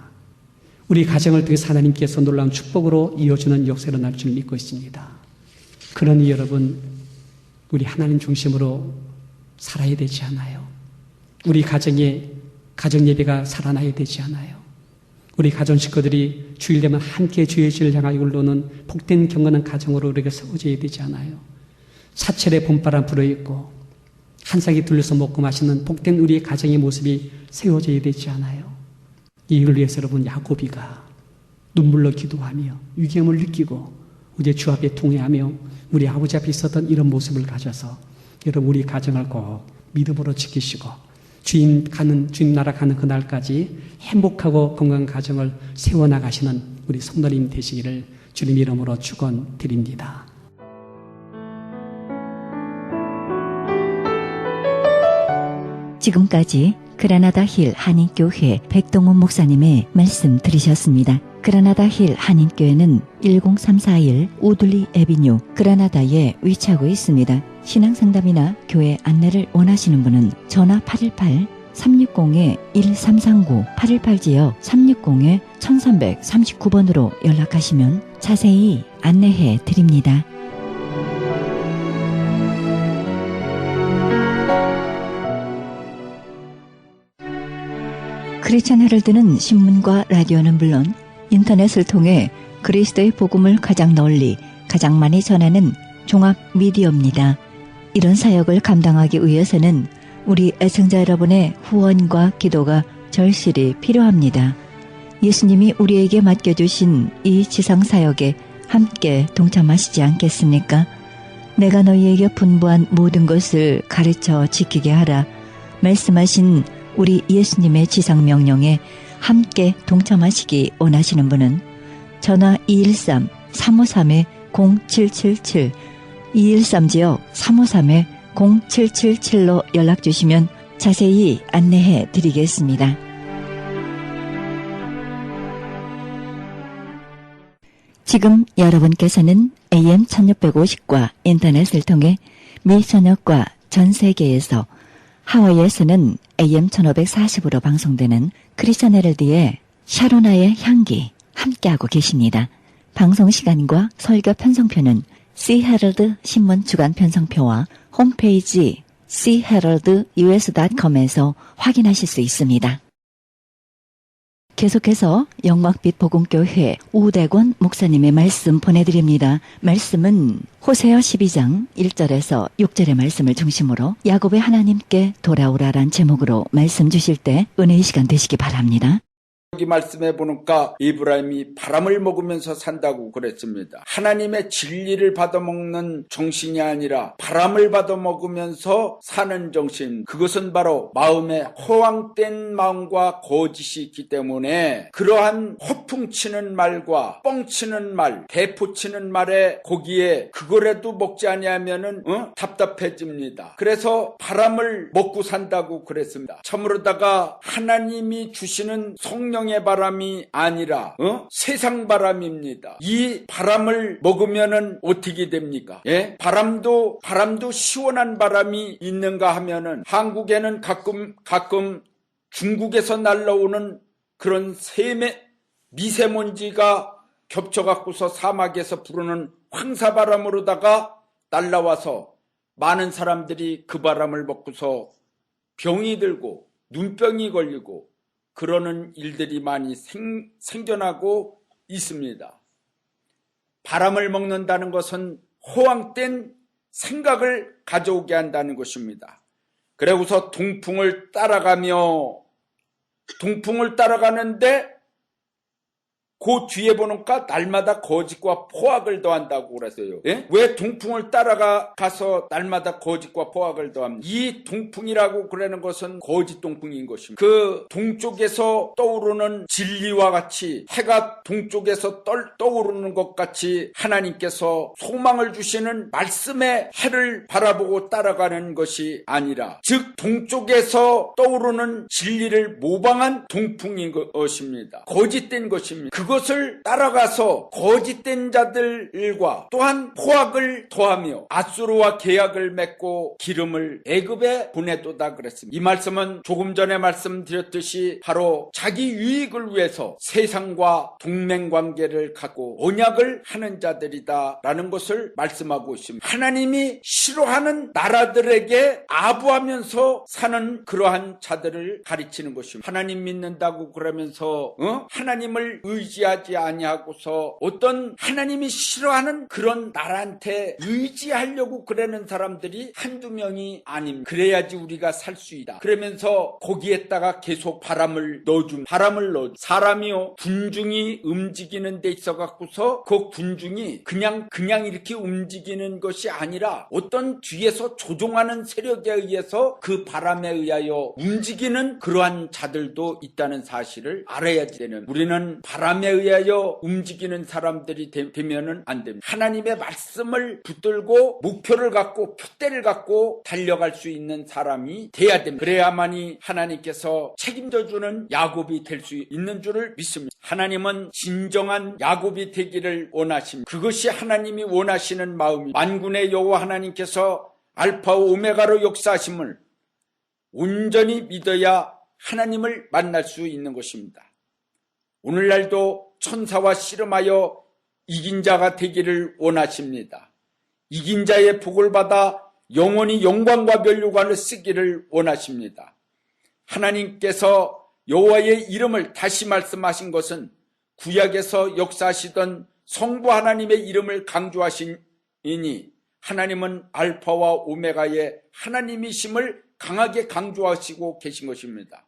우리 가정을 통해서 하나님께서 놀라운 축복으로 이어주는 역사로 날 줄 믿고 있습니다. 그러니 여러분 우리 하나님 중심으로 살아야 되지 않아요? 우리 가정에 가정 예배가 살아나야 되지 않아요? 우리 가정 식구들이 주일 되면 함께 주의 질을 향하여 올라오는 복된 경건한 가정으로 우리가 세워져야 되지 않아요? 사철의 봄바람 불어있고 한상에 둘러서 먹고 마시는 복된 우리의 가정의 모습이 세워져야 되지 않아요? 이를 위해서 여러분 야고비가 눈물로 기도하며 위기감을 느끼고 우리의 주 앞에 통회하며 우리 아버지 앞에 있었던 이런 모습을 가져서 여러분 우리 가정을 꼭 믿음으로 지키시고 주님 나라 가는 그날까지 행복하고 건강한 가정을 세워나가시는 우리 성도님 되시기를 주님 이름으로 축원드립니다. 지금까지 그라나다 힐 한인교회 백동원 목사님의 말씀 들으셨습니다. 그라나다 힐 한인교회는 10341 우들리 애비뉴 그라나다에 위치하고 있습니다. 신앙상담이나 교회 안내를 원하시는 분은 전화 818-360-1339 818지역 360-1339번으로 연락하시면 자세히 안내해 드립니다. 크리스천 헤럴드는 신문과 라디오는 물론 인터넷을 통해 그리스도의 복음을 가장 널리 가장 많이 전하는 종합 미디어입니다. 이런 사역을 감당하기 위해서는 우리 애청자 여러분의 후원과 기도가 절실히 필요합니다. 예수님이 우리에게 맡겨주신 이 지상사역에 함께 동참하시지 않겠습니까? 내가 너희에게 분부한 모든 것을 가르쳐 지키게 하라 말씀하신 우리 예수님의 지상명령에 함께 동참하시기 원하시는 분은 전화 213-353-0777 213지역 353-0777로 연락주시면 자세히 안내해 드리겠습니다. 지금 여러분께서는 AM 1650과 인터넷을 통해 미선역과 전 세계에서 하와이에서는 AM 1540으로 방송되는 크리스천 헤럴드의 샤로나의 향기 함께하고 계십니다. 방송 시간과 설교 편성표는 C-헤럴드 신문 주간 편성표와 홈페이지 cheheraldus.com에서 확인하실 수 있습니다. 계속해서 영광빛 복음교회 우대권 목사님의 말씀 보내드립니다. 말씀은 호세아 12장 1절에서 6절의 말씀을 중심으로 야곱의 하나님께 돌아오라란 제목으로 말씀 주실 때 은혜의 시간 되시기 바랍니다. 여기 말씀해 보니까 이브라임이 바람을 먹으면서 산다고 그랬습니다. 하나님의 진리를 받아먹는 정신이 아니라 바람을 받아먹으면서 사는 정신, 그것은 바로 마음에 허황된 마음과 거짓이 있기 때문에 그러한 허풍치는 말과 뻥치는 말, 대포치는 말에 거기에 그거라도 먹지 아니하면은 답답해집니다. 그래서 바람을 먹고 산다고 그랬습니다. 참으로다가 하나님이 주시는 성령의 바람이 아니라 세상 바람입니다. 이 바람을 먹으면은 어떻게 됩니까? 예? 바람도 시원한 바람이 있는가 하면은 한국에는 가끔 중국에서 날라오는 그런 미세먼지가 겹쳐갖고서 사막에서 부르는 황사바람으로다가 날라와서 많은 사람들이 그 바람을 먹고서 병이 들고 눈병이 걸리고 그러는 일들이 많이 생겨나고 있습니다. 바람을 먹는다는 것은 허황된 생각을 가져오게 한다는 것입니다. 그러고서 동풍을 따라가는데 그 뒤에 보니까 날마다 거짓과 포악을 더한다고 그랬어요. 예? 왜 동풍을 따라가서 날마다 거짓과 포악을 더합니까? 이 동풍이라고 그러는 것은 거짓 동풍인 것입니다. 그 동쪽에서 떠오르는 진리와 같이 해가 동쪽에서 떠오르는 것 같이 하나님께서 소망을 주시는 말씀의 해를 바라보고 따라가는 것이 아니라 즉 동쪽에서 떠오르는 진리를 모방한 동풍인 것입니다. 거짓된 것입니다. 그것을 따라가서 거짓된 자들과 또한 포악을 더하며 앗수르와 계약을 맺고 기름을 애굽에 보내도다 그랬습니다. 이 말씀은 조금 전에 말씀드렸듯이 바로 자기 유익을 위해서 세상과 동맹관계를 갖고 언약을 하는 자들이다 라는 것을 말씀하고 있습니다. 하나님이 싫어하는 나라들에게 아부하면서 사는 그러한 자들을 가르치는 것입니다. 하나님 믿는다고 그러면서 하나님을 의지 의지하지 아니하고서 어떤 하나님이 싫어하는 그런 나라한테 의지하려고 그러는 사람들이 한두 명이 아닙니다. 그래야지 우리가 살 수 있다. 그러면서 거기에다가 계속 바람을 넣어준 사람이요 군중이 움직이는 데 있어 갖고서 그 군중이 그냥 이렇게 움직이는 것이 아니라 어떤 뒤에서 조종하는 세력에 의해서 그 바람에 의하여 움직이는 그러한 자들도 있다는 사실을 알아야지 되는, 우리는 바람에 의하여 움직이는 사람들이 되면은 안 됩니다. 하나님의 말씀을 붙들고 목표를 갖고 푯대를 갖고 달려갈 수 있는 사람이 돼야 됩니다. 그래야만이 하나님께서 책임져주는 야곱이 될 수 있는 줄을 믿습니다. 하나님은 진정한 야곱이 되기를 원하십니다. 그것이 하나님이 원하시는 마음입니다. 만군의 여호와 하나님께서 알파와 오메가로 역사하심을 온전히 믿어야 하나님을 만날 수 있는 것입니다. 오늘날도 천사와 씨름하여 이긴 자가 되기를 원하십니다. 이긴 자의 복을 받아 영원히 영광과 면류관을 쓰기를 원하십니다. 하나님께서 여호와의 이름을 다시 말씀하신 것은 구약에서 역사하시던 성부 하나님의 이름을 강조하시니 하나님은 알파와 오메가의 하나님이심을 강하게 강조하시고 계신 것입니다.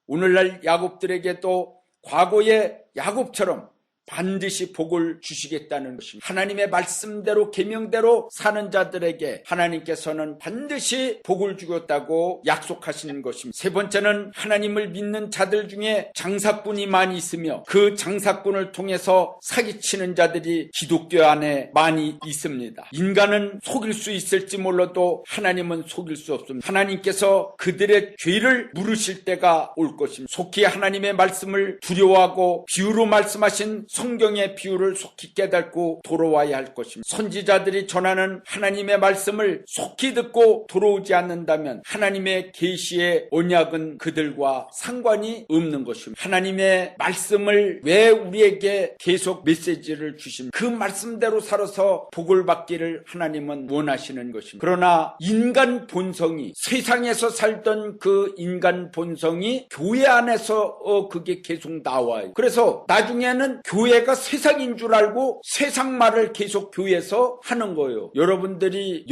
오늘날 야곱들에게도 과거의 야곱처럼 반드시 복을 주시겠다는 것입니다. 하나님의 말씀대로 계명대로 사는 자들에게 하나님께서는 반드시 복을 주겠다고 약속하시는 것입니다. 세 번째는 하나님을 믿는 자들 중에 장사꾼이 많이 있으며 그 장사꾼을 통해서 사기치는 자들이 기독교 안에 많이 있습니다. 인간은 속일 수 있을지 몰라도 하나님은 속일 수 없습니다. 하나님께서 그들의 죄를 물으실 때가 올 것입니다. 속히 하나님의 말씀을 두려워하고 비유로 말씀하신 성경의 비유를 속히 깨닫고 돌아와야 할 것입니다. 선지자들이 전하는 하나님의 말씀을 속히 듣고 돌아오지 않는다면 하나님의 계시의 언약은 그들과 상관이 없는 것입니다. 하나님의 말씀을 왜 우리에게 계속 메시지를 주십니까? 그 말씀대로 살아서 복을 받기를 하나님은 원하시는 것입니다. 그러나 인간 본성이, 세상에서 살던 그 인간 본성이 교회 안에서 그게 계속 나와요. 그래서 나중에는 교회가 세상인 줄 알고 세상 말을 계속 교회에서 하는 거예요. 여러분들이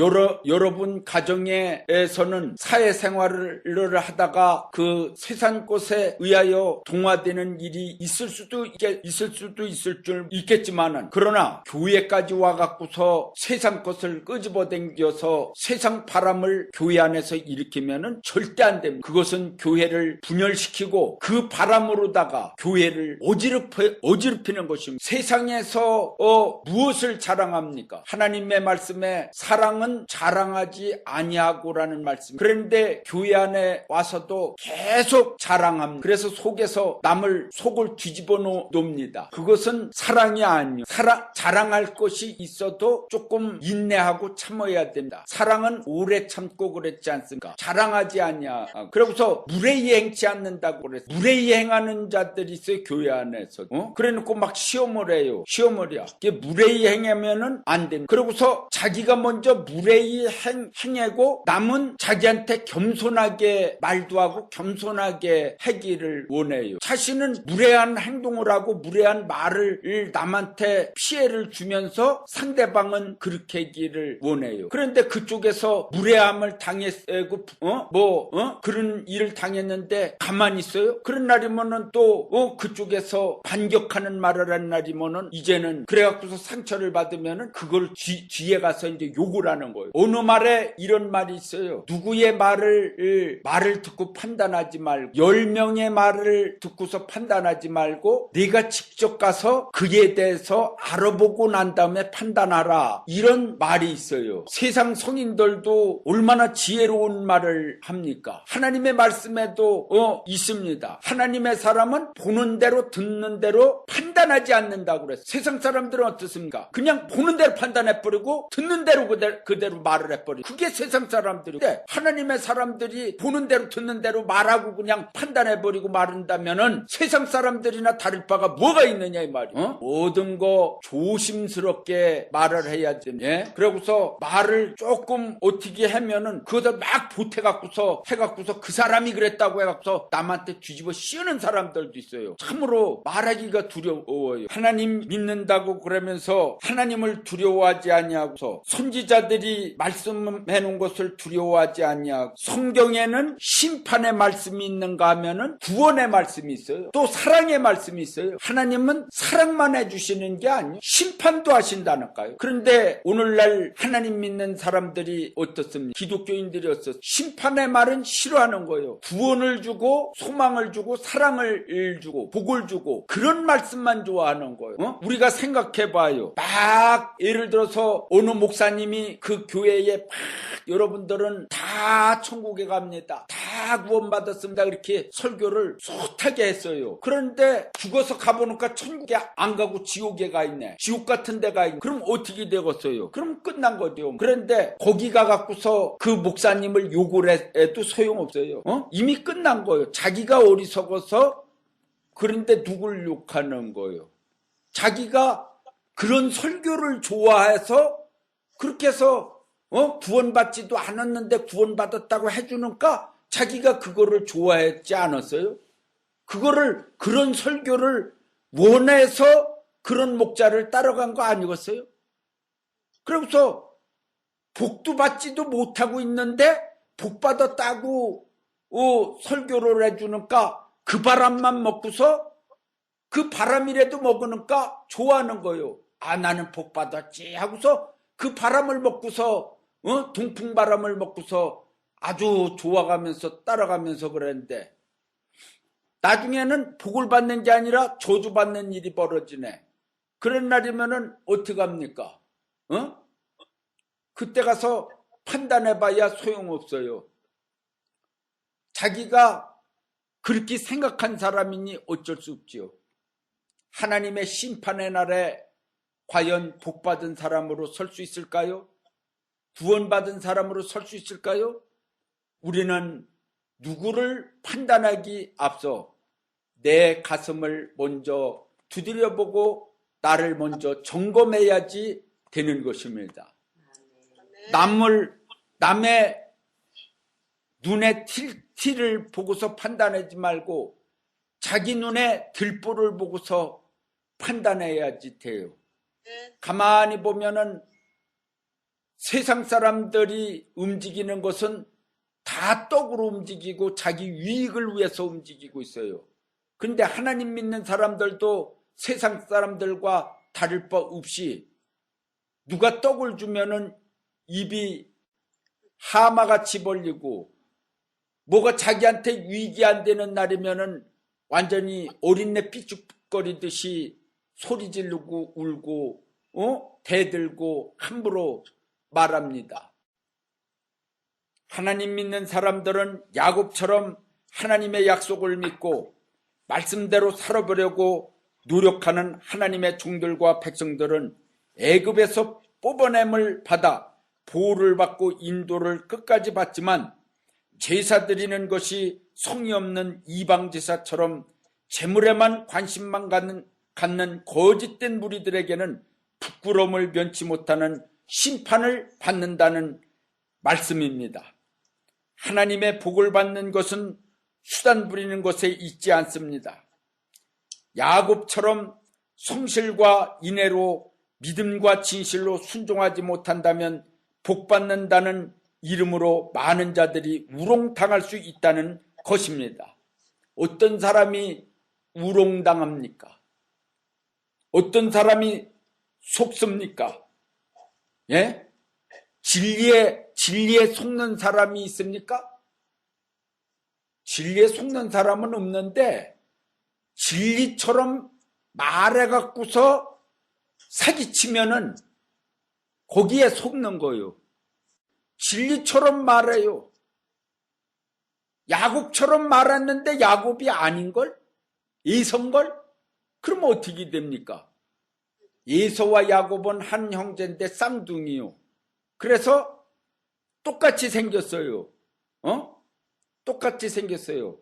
여러분 가정에서는 사회생활을 하다가 그 세상 것에 의하여 동화되는 일이 있을 수도 있을 줄 있겠지만은, 그러나 교회까지 와갖고서 세상 것을 끄집어당겨서 세상 바람을 교회 안에서 일으키면은 절대 안 됩니다. 그것은 교회를 분열시키고 그 바람으로다가 교회를 어지럽히는 것입니다. 세상에서 무엇을 자랑합니까? 하나님의 말씀에 사랑은 자랑하지 아니하고라는 말씀. 그런데 교회 안에 와서도 계속 자랑합니다. 그래서 속에서 남을 속을 뒤집어 놓습니다. 그것은 사랑이 아니에요. 자랑할 것이 있어도 조금 인내하고 참아야 됩니다. 사랑은 오래 참고 그랬지 않습니까? 자랑하지 않냐. 그러고서 무례히 행치 않는다고 그랬어요. 무례히 행하는 자들이 있어요, 교회 안에서. 그래놓고 막 시험을 해요. 시험을 해요. 이게 무례히 행하면은 안 됩니다. 그러고서 자기가 먼저 무례히 행하고 남은 자기한테 겸손하게 말도 하고 겸손하게 하기를 원해요. 자신은 무례한 행동을 하고 무례한 말을 남한테 피해를 주면서 상대방은 그렇게 하기를 원해요. 그런데 그쪽에서 무례함을 당했고 그런 일을 당했는데 가만히 있어요? 그런 날이면은 또 그쪽에서 반격하는 말을 한 날이면은 이제는 그래갖고서 상처를 받으면은 그걸 뒤에 가서 이제 욕을 하는 거예요. 어느 말에 이런 말이 있어요. 누구의 말을 듣고 판단하지 말고 10명의 말을 듣고서 판단하지 말고 네가 직접 가서 그에 대해서 알아보고 난 다음에 판단하라. 이런 말이 있어요. 세상 성인들도 얼마나 지혜로운 말을 합니까? 하나님의 말씀에도 있습니다. 하나님의 사람은 보는 대로 듣는 대로 판단하지 않는다고 그랬어요. 세상 사람들은 어떻습니까? 그냥 보는 대로 판단해버리고 듣는 대로 그대로 말을 해버리고, 그게 세상 사람들인데 하나님의 사람들이 보는 대로 듣는 대로 말하고 그냥 판단해버리고 말한다면은 세상 사람들이나 다를 바가 뭐가 있느냐 이 말이에요. 모든 거 조심스럽게 말을 해야지. 예? 그러고서 말을 조금 어떻게 하면은 그거다 막 보태갖고서 해갖고서 그 사람이 그랬다고 해갖고서 남한테 뒤집어 씌우는 사람들도 있어요. 참으로 말하기가 두려워. 무서워요. 하나님 믿는다고 그러면서 하나님을 두려워하지 아니하고서 선지자들이 말씀해 놓은 것을 두려워하지 아니하고 성경에는 심판의 말씀이 있는가 하면은 구원의 말씀이 있어요. 또 사랑의 말씀이 있어요. 하나님은 사랑만 해주시는 게 아니에요. 심판도 하신다니까요. 그런데 오늘날 하나님 믿는 사람들이 어떻습니까? 기독교인들이 어떻습니까? 심판의 말은 싫어하는 거예요. 구원을 주고 소망을 주고 사랑을 주고 복을 주고 그런 말씀만 좋아하는 거예요. 우리가 생각해봐요. 막 예를 들어서 어느 목사님이 그 교회에 막 여러분들은 다 천국에 갑니다. 다 구원받았습니다. 이렇게 설교를 숱하게 했어요. 그런데 죽어서 가보니까 천국에 안 가고 지옥에 가 있네. 지옥 같은 데 가 있네. 그럼 어떻게 되겠어요? 그럼 끝난 거죠. 그런데 거기 가갖고서 그 목사님을 욕을 해도 소용없어요. 이미 끝난 거예요. 자기가 어리석어서 그런데 누굴 욕하는 거예요? 자기가 그런 설교를 좋아해서 그렇게 해서 구원받지도 않았는데 구원받았다고 해주니까 자기가 그거를 좋아했지 않았어요? 그런 설교를 원해서 그런 목자를 따라간 거 아니겠어요? 그래서 복도 받지도 못하고 있는데 복 받았다고 설교를 해주니까 그 바람만 먹고서 그 바람이라도 먹으니까 좋아하는 거예요. 아, 나는 복 받았지 하고서 그 바람을 먹고서 동풍 바람을 먹고서 아주 좋아가면서 따라가면서 그랬는데 나중에는 복을 받는 게 아니라 저주받는 일이 벌어지네. 그런 날이면은 어떡합니까? 그때 가서 판단해봐야 소용없어요. 자기가 그렇게 생각한 사람이니 어쩔 수 없지요. 하나님의 심판의 날에 과연 복받은 사람으로 설 수 있을까요? 구원받은 사람으로 설 수 있을까요? 우리는 누구를 판단하기 앞서 내 가슴을 먼저 두드려보고 나를 먼저 점검해야지 되는 것입니다. 남의 눈에 티를 보고서 판단하지 말고 자기 눈에 들보를 보고서 판단해야지 돼요. 가만히 보면은 세상 사람들이 움직이는 것은 다 떡으로 움직이고 자기 유익을 위해서 움직이고 있어요. 그런데 하나님 믿는 사람들도 세상 사람들과 다를 바 없이 누가 떡을 주면은 입이 하마같이 벌리고 뭐가 자기한테 유익이 안 되는 날이면은 완전히 어린애 삐죽거리듯이 소리 지르고 울고 대들고 함부로 말합니다. 하나님 믿는 사람들은 야곱처럼 하나님의 약속을 믿고 말씀대로 살아보려고 노력하는 하나님의 종들과 백성들은 애굽에서 뽑아냄을 받아 보호를 받고 인도를 끝까지 받지만 제사 드리는 것이 성의 없는 이방 제사처럼 재물에만 관심만 갖는 거짓된 무리들에게는 부끄러움을 면치 못하는 심판을 받는다는 말씀입니다. 하나님의 복을 받는 것은 수단 부리는 것에 있지 않습니다. 야곱처럼 성실과 인애로 믿음과 진실로 순종하지 못한다면 복 받는다는 이름으로 많은 자들이 우롱당할 수 있다는 것입니다. 어떤 사람이 우롱당합니까? 어떤 사람이 속습니까? 예? 진리에 속는 사람이 있습니까? 진리에 속는 사람은 없는데 진리처럼 말해갖고서 사기치면은 거기에 속는 거예요. 진리처럼 말해요. 야곱처럼 말했는데 야곱이 아닌걸? 에서인걸? 그럼 어떻게 됩니까? 에서와 야곱은 한 형제인데 쌍둥이요. 그래서 똑같이 생겼어요. 똑같이 생겼어요.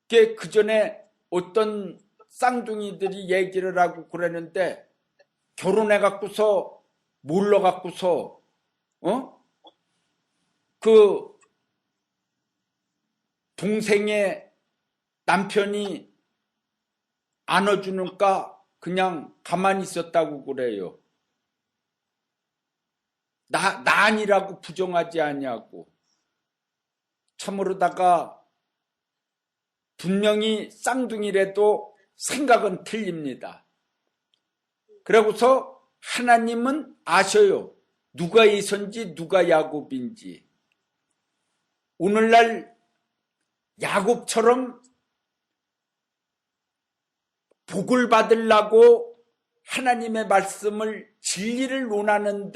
그 전에 어떤 쌍둥이들이 얘기를 하고 그러는데 결혼해갖고서 몰러갖고서 그 동생의 남편이 안아주는까 그냥 가만히 있었다고 그래요. 나 아니라고 부정하지 아니하고. 참으로다가 분명히 쌍둥이라도 생각은 틀립니다. 그러고서 하나님은 아셔요. 누가 이선지 누가 야곱인지. 오늘날 야곱처럼 복을 받으려고 하나님의 말씀을 진리를 논하는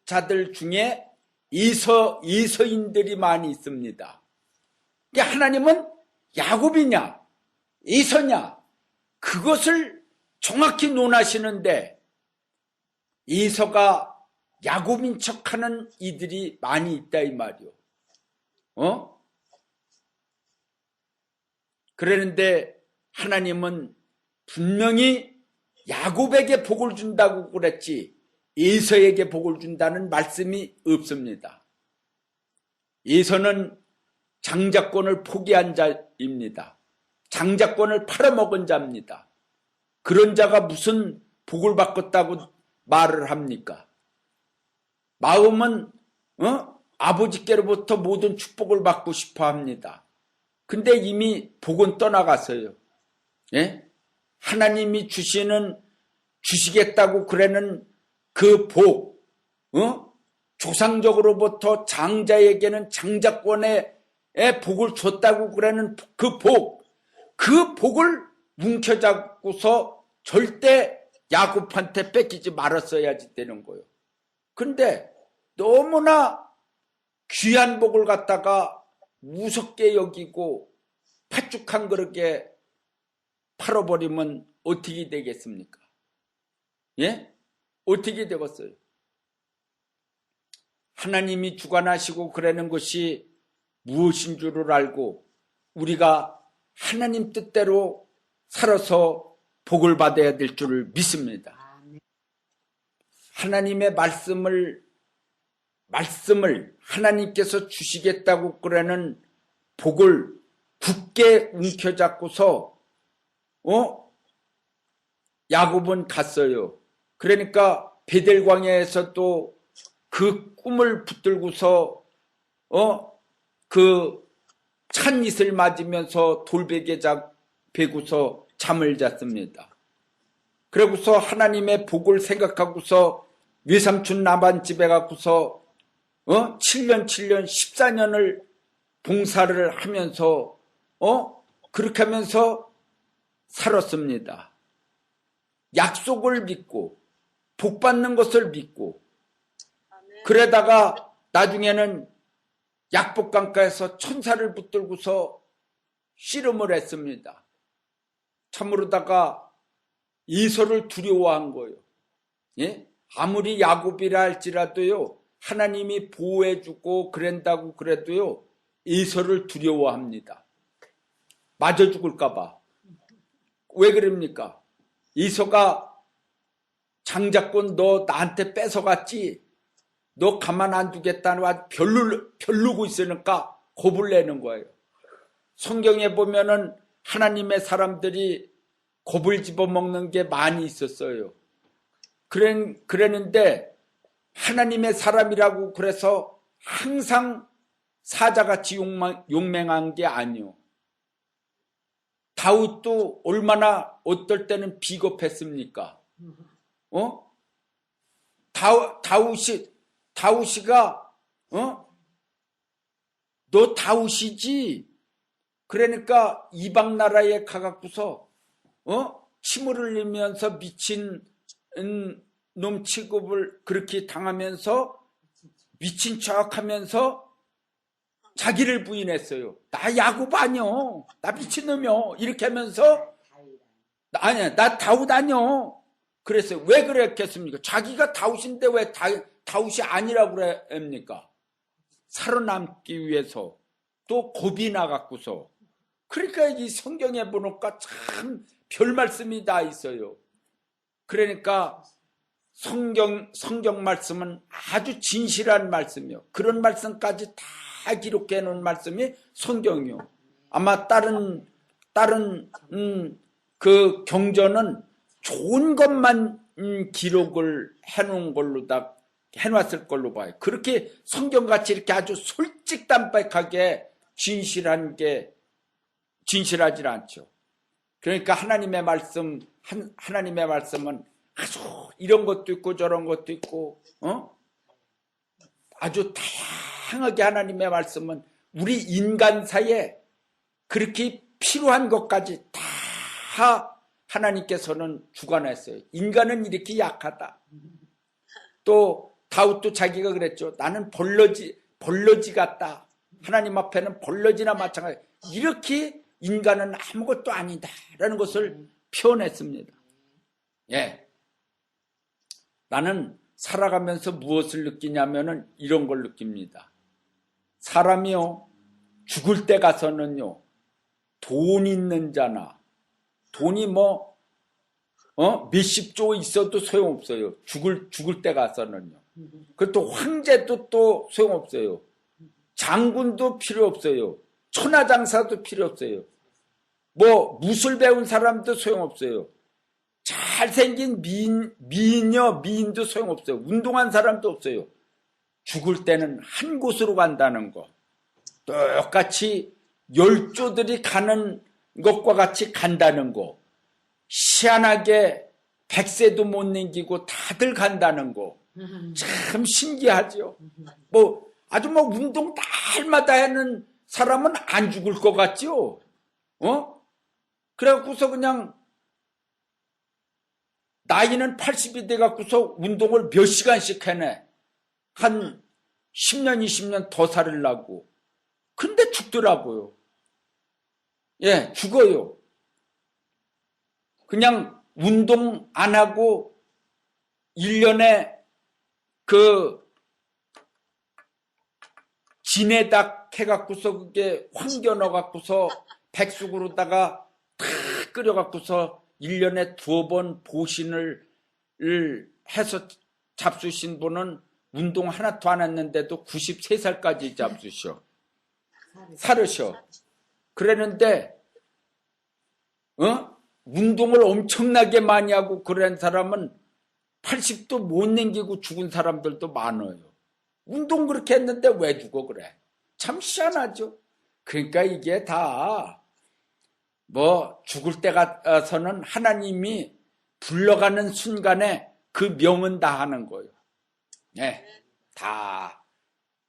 자들 중에 이서인들이 많이 있습니다. 하나님은 야곱이냐 이서냐 그것을 정확히 논하시는데 이서가 야곱인 척하는 이들이 많이 있다 이 말이요. 그러는데 하나님은 분명히 야곱에게 복을 준다고 그랬지 에서에게 복을 준다는 말씀이 없습니다. 에서는 장자권을 포기한 자입니다. 장자권을 팔아먹은 자입니다. 그런 자가 무슨 복을 받겠다고 말을 합니까? 마음은 아버지께로부터 모든 축복을 받고 싶어 합니다. 근데 이미 복은 떠나갔어요. 예? 하나님이 주시겠다고 그러는 그 복, 조상적으로부터 장자에게는 장자권의 복을 줬다고 그러는 그 복을 뭉쳐잡고서 절대 야곱한테 뺏기지 말았어야지 되는 거예요. 근데 너무나 귀한 복을 갖다가 무섭게 여기고 팥죽한 그릇에 팔아버리면 어떻게 되겠습니까? 예? 어떻게 되겠어요? 하나님이 주관하시고 그러는 것이 무엇인 줄을 알고 우리가 하나님 뜻대로 살아서 복을 받아야 될 줄을 믿습니다. 하나님의 말씀을 하나님께서 주시겠다고 그러는 복을 굳게 움켜잡고서 야곱은 갔어요. 그러니까 베델 광야에서도 그 꿈을 붙들고서 그 찬잇을 맞으면서 돌베개 베고서 잠을 잤습니다. 그러고서 하나님의 복을 생각하고서 외삼촌 나반 집에 가고서 7년 14년을 봉사를 하면서 그렇게 하면서 살았습니다. 약속을 믿고 복 받는 것을 믿고 그러다가 나중에는 약복강가에서 천사를 붙들고서 씨름을 했습니다. 참으로다가 이서를 두려워한 거예요. 예? 아무리 야곱이라 할지라도요 하나님이 보호해주고 그런다고 그래도요 이서를 두려워합니다. 맞아 죽을까봐. 왜 그럽니까? 이서가 장자권 너 나한테 뺏어갔지? 너 가만 안 두겠다는 별르고 있으니까 겁을 내는 거예요. 성경에 보면은 하나님의 사람들이 겁을 집어먹는 게 많이 있었어요. 그랬는데 하나님의 사람이라고 그래서 항상 사자같이 용맹한 게 아니요. 다윗도 얼마나 어떨 때는 비겁했습니까? 다윗이가 너 다윗이지? 그러니까 이방 나라에 가갖고서 침을 흘리면서 미친 놈 취급을 그렇게 당하면서 미친 척하면서 자기를 부인했어요. 나 야곱 아니요. 나 미친놈이요. 이렇게 하면서 아니야 나 다윗 아니요. 그랬어요. 왜 그랬겠습니까? 자기가 다윗인데 왜 다윗이 아니라고 그럽니까? 살아남기 위해서 또 겁이 나갖고서. 그러니까 이 성경에 보니까 참 별 말씀이 다 있어요. 그러니까 성경 말씀은 아주 진실한 말씀이요. 그런 말씀까지 다 기록해 놓은 말씀이 성경이요. 아마 다른 그 경전은 좋은 것만 기록을 해놓은 걸로 다 해놨을 걸로 봐요. 그렇게 성경같이 이렇게 아주 솔직담백하게 진실하지 않죠. 그러니까 하나님의 말씀은 아주 이런 것도 있고 저런 것도 있고, 아주 다양하게 하나님의 말씀은 우리 인간사에 그렇게 필요한 것까지 다 하나님께서는 주관했어요. 인간은 이렇게 약하다. 또 다윗도 자기가 그랬죠. 나는 벌러지 같다. 하나님 앞에는 벌러지나 마찬가지. 이렇게 인간은 아무것도 아니다라는 것을 표현했습니다. 예. 나는 살아가면서 무엇을 느끼냐면은 이런 걸 느낍니다. 사람이요, 죽을 때 가서는요, 돈 있는 자나, 돈이 몇십조 있어도 소용없어요. 죽을 때 가서는요. 그것도 황제도 또 소용없어요. 장군도 필요 없어요. 천하장사도 필요 없어요. 무술 배운 사람도 소용없어요. 잘생긴 미인도 소용없어요. 운동한 사람도 없어요. 죽을 때는 한 곳으로 간다는 거. 똑같이 열조들이 가는 것과 같이 간다는 거. 희한하게 100세도 못 넘기고 다들 간다는 거. 참 신기하죠. 아주 운동 날마다 하는 사람은 안 죽을 것 같죠? 그래갖고서 그냥 나이는 80이 돼갖고서 운동을 몇 시간씩 해내. 한 10년, 20년 더 살으려고. 근데 죽더라고요. 예, 죽어요. 그냥 운동 안 하고 1년에 진에다 해갖고서 그게 황겨 넣어갖고서 백숙으로다가 탁 끓여갖고서 1년에 2번 보신을 해서 잡수신 분은 운동 하나도 안 했는데도 93살까지 잡수셔. 살으셔. 그랬는데, 운동을 엄청나게 많이 하고 그런 사람은 80도 못 넘기고 죽은 사람들도 많아요. 운동 그렇게 했는데 왜 죽어 그래? 참 희한하죠. 그러니까 이게 다 죽을 때 가서는 하나님이 불러가는 순간에 그 명은 다 하는 거예요. 네,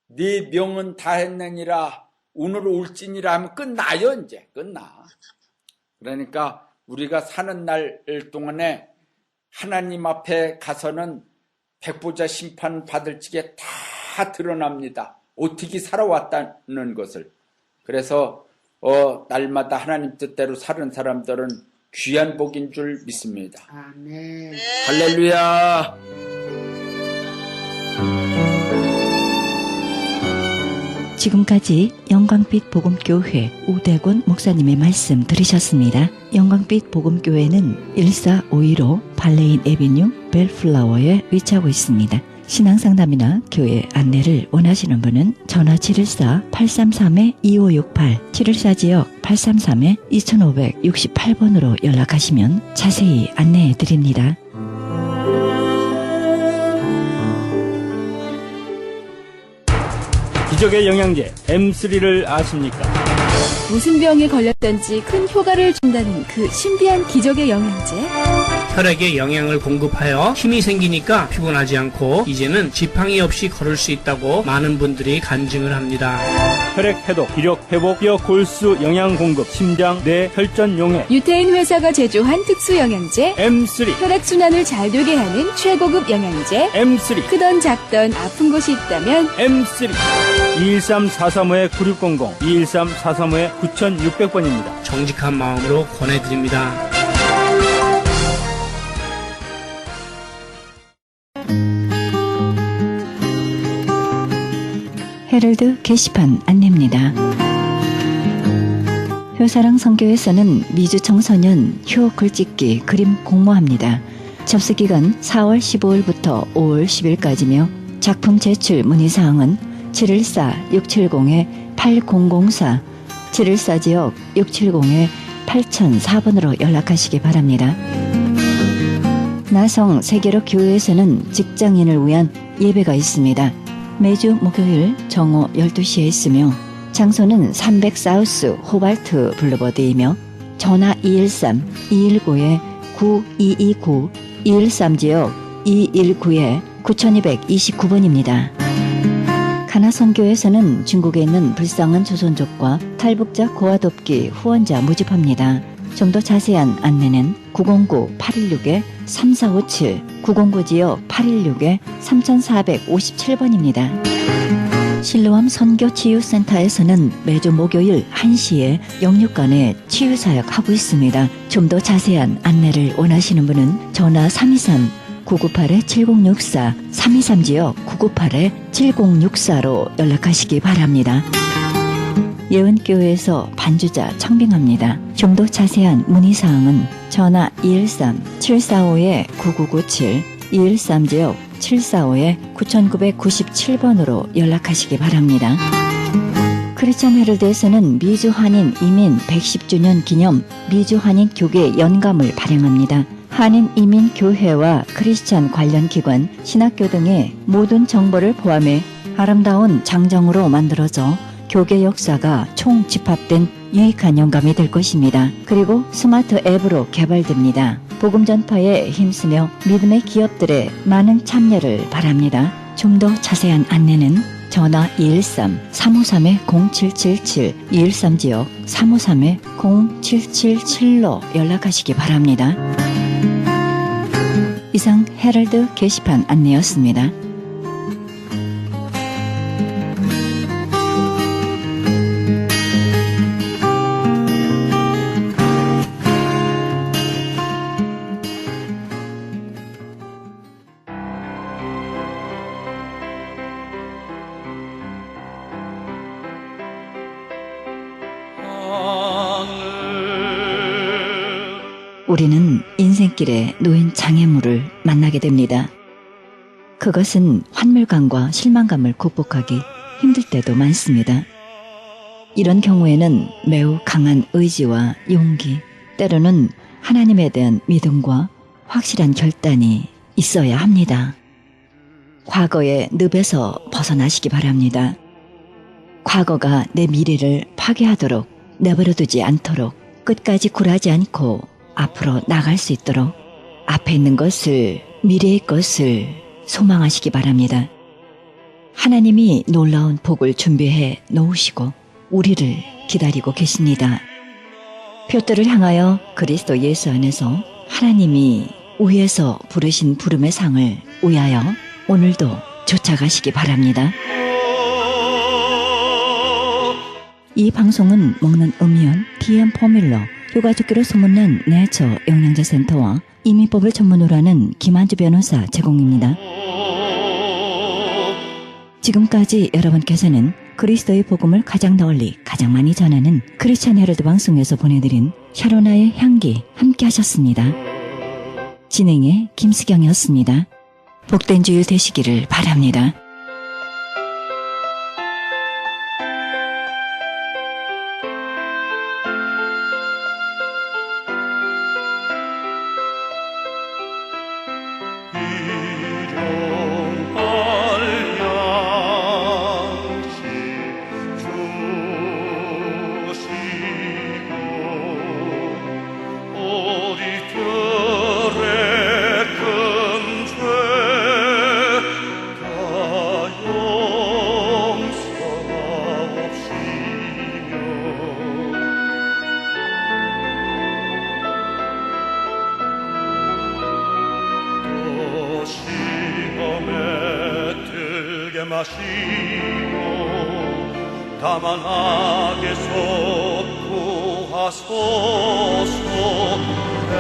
네 명은 다 했느니라 오늘 올지니라 하면 끝나요. 이제 끝나. 그러니까 우리가 사는 날 동안에 하나님 앞에 가서는 백보자 심판 받을 적에 다 드러납니다. 어떻게 살아왔다는 것을. 그래서 날마다 하나님 뜻대로 사는 사람들은 귀한 복인 줄 믿습니다. 아멘. 할렐루야. 지금까지 영광빛 복음교회 우대곤 목사님의 말씀 들으셨습니다. 영광빛 복음교회는 14515 발레인 에비뉴 벨플라워에 위치하고 있습니다. 신앙상담이나 교회 안내를 원하시는 분은 전화 714-833-2568 714지역 833-2568번으로 연락하시면 자세히 안내해 드립니다. 기적의 영양제 M3를 아십니까? 무슨 병에 걸렸던지 큰 효과를 준다는 그 신비한 기적의 영양제. 혈액에 영양을 공급하여 힘이 생기니까 피곤하지 않고 이제는 지팡이 없이 걸을 수 있다고 많은 분들이 간증을 합니다. 혈액 해독, 기력 회복, 뼈 골수 영양 공급, 심장, 뇌, 혈전 용해. 유태인 회사가 제조한 특수 영양제. M3. 혈액 순환을 잘 되게 하는 최고급 영양제. M3. 크던 작던 아픈 곳이 있다면 M3. 213-435-9600, 213-435-9600번입니다. 정직한 마음으로 권해드립니다. 헤럴드 게시판 안내입니다. 효사랑 선교에서는 미주 청소년 효 글짓기 그림 공모합니다. 접수기간 4월 15일부터 5월 10일까지며 작품 제출 문의사항은 714-670-8004 714지역 8004번으로 연락하시기 바랍니다. 나성 세계로 교회에서는 직장인을 위한 예배가 있습니다. 매주 목요일 정오 12시에 있으며 장소는 300 사우스 호발트 블루버드이며 전화 213-219-9229 213지역 219-9229번입니다. 가나선교에서는 중국에 있는 불쌍한 조선족과 탈북자 고아돕기 후원자 모집합니다. 좀 더 자세한 안내는 909-816-3457, 909지역 816-3457번입니다. 실로암 선교치유센터에서는 매주 목요일 1시에 영육간에 치유사역 하고 있습니다. 좀 더 자세한 안내를 원하시는 분은 전화 323-998-7064, 323지역 998-7064로 연락하시기 바랍니다. 예은교회에서 반주자 청빙합니다. 좀 더 자세한 문의사항은 전화 213-745-9997, 213지역 745-9997번으로 연락하시기 바랍니다. 크리스천 헤럴드에서는 미주 한인 이민 110주년 기념 미주 한인 교계 연감을 발행합니다. 한인 이민 교회와 크리스천 관련 기관, 신학교 등의 모든 정보를 포함해 아름다운 장정으로 만들어져 교계 역사가 총집합된 유익한 영감이 될 것입니다. 그리고 스마트 앱으로 개발됩니다. 복음 전파에 힘쓰며 믿음의 기업들의 많은 참여를 바랍니다. 좀 더 자세한 안내는 전화 213-353-0777, 213지역 353-0777로 연락하시기 바랍니다. 이상 헤럴드 게시판 안내였습니다. 우리는 인생길에 놓인 장애물을 만나게 됩니다. 그것은 환멸감과 실망감을 극복하기 힘들 때도 많습니다. 이런 경우에는 매우 강한 의지와 용기, 때로는 하나님에 대한 믿음과 확실한 결단이 있어야 합니다. 과거의 늪에서 벗어나시기 바랍니다. 과거가 내 미래를 파괴하도록 내버려두지 않도록 끝까지 굴하지 않고 앞으로 나갈 수 있도록 앞에 있는 것을, 미래의 것을 소망하시기 바랍니다. 하나님이 놀라운 복을 준비해 놓으시고 우리를 기다리고 계십니다. 표들을 향하여 그리스도 예수 안에서 하나님이 위에서 부르신 부름의 상을 위하여 오늘도 쫓아가시기 바랍니다. 이 방송은 먹는 음이온 DM 포뮬러, 효과좋기로 소문난 내처 영양제센터와 이민법을 전문으로 하는 김한주 변호사 제공입니다. 지금까지 여러분께서는 그리스도의 복음을 가장 널리 가장 많이 전하는 크리스천 헤럴드 방송에서 보내드린 샤로나의 향기 함께 하셨습니다. 진행의 김수경이었습니다. 복된 주일 되시기를 바랍니다. 마시고 다만 악에서 구하소서. 내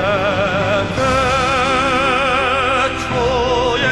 초에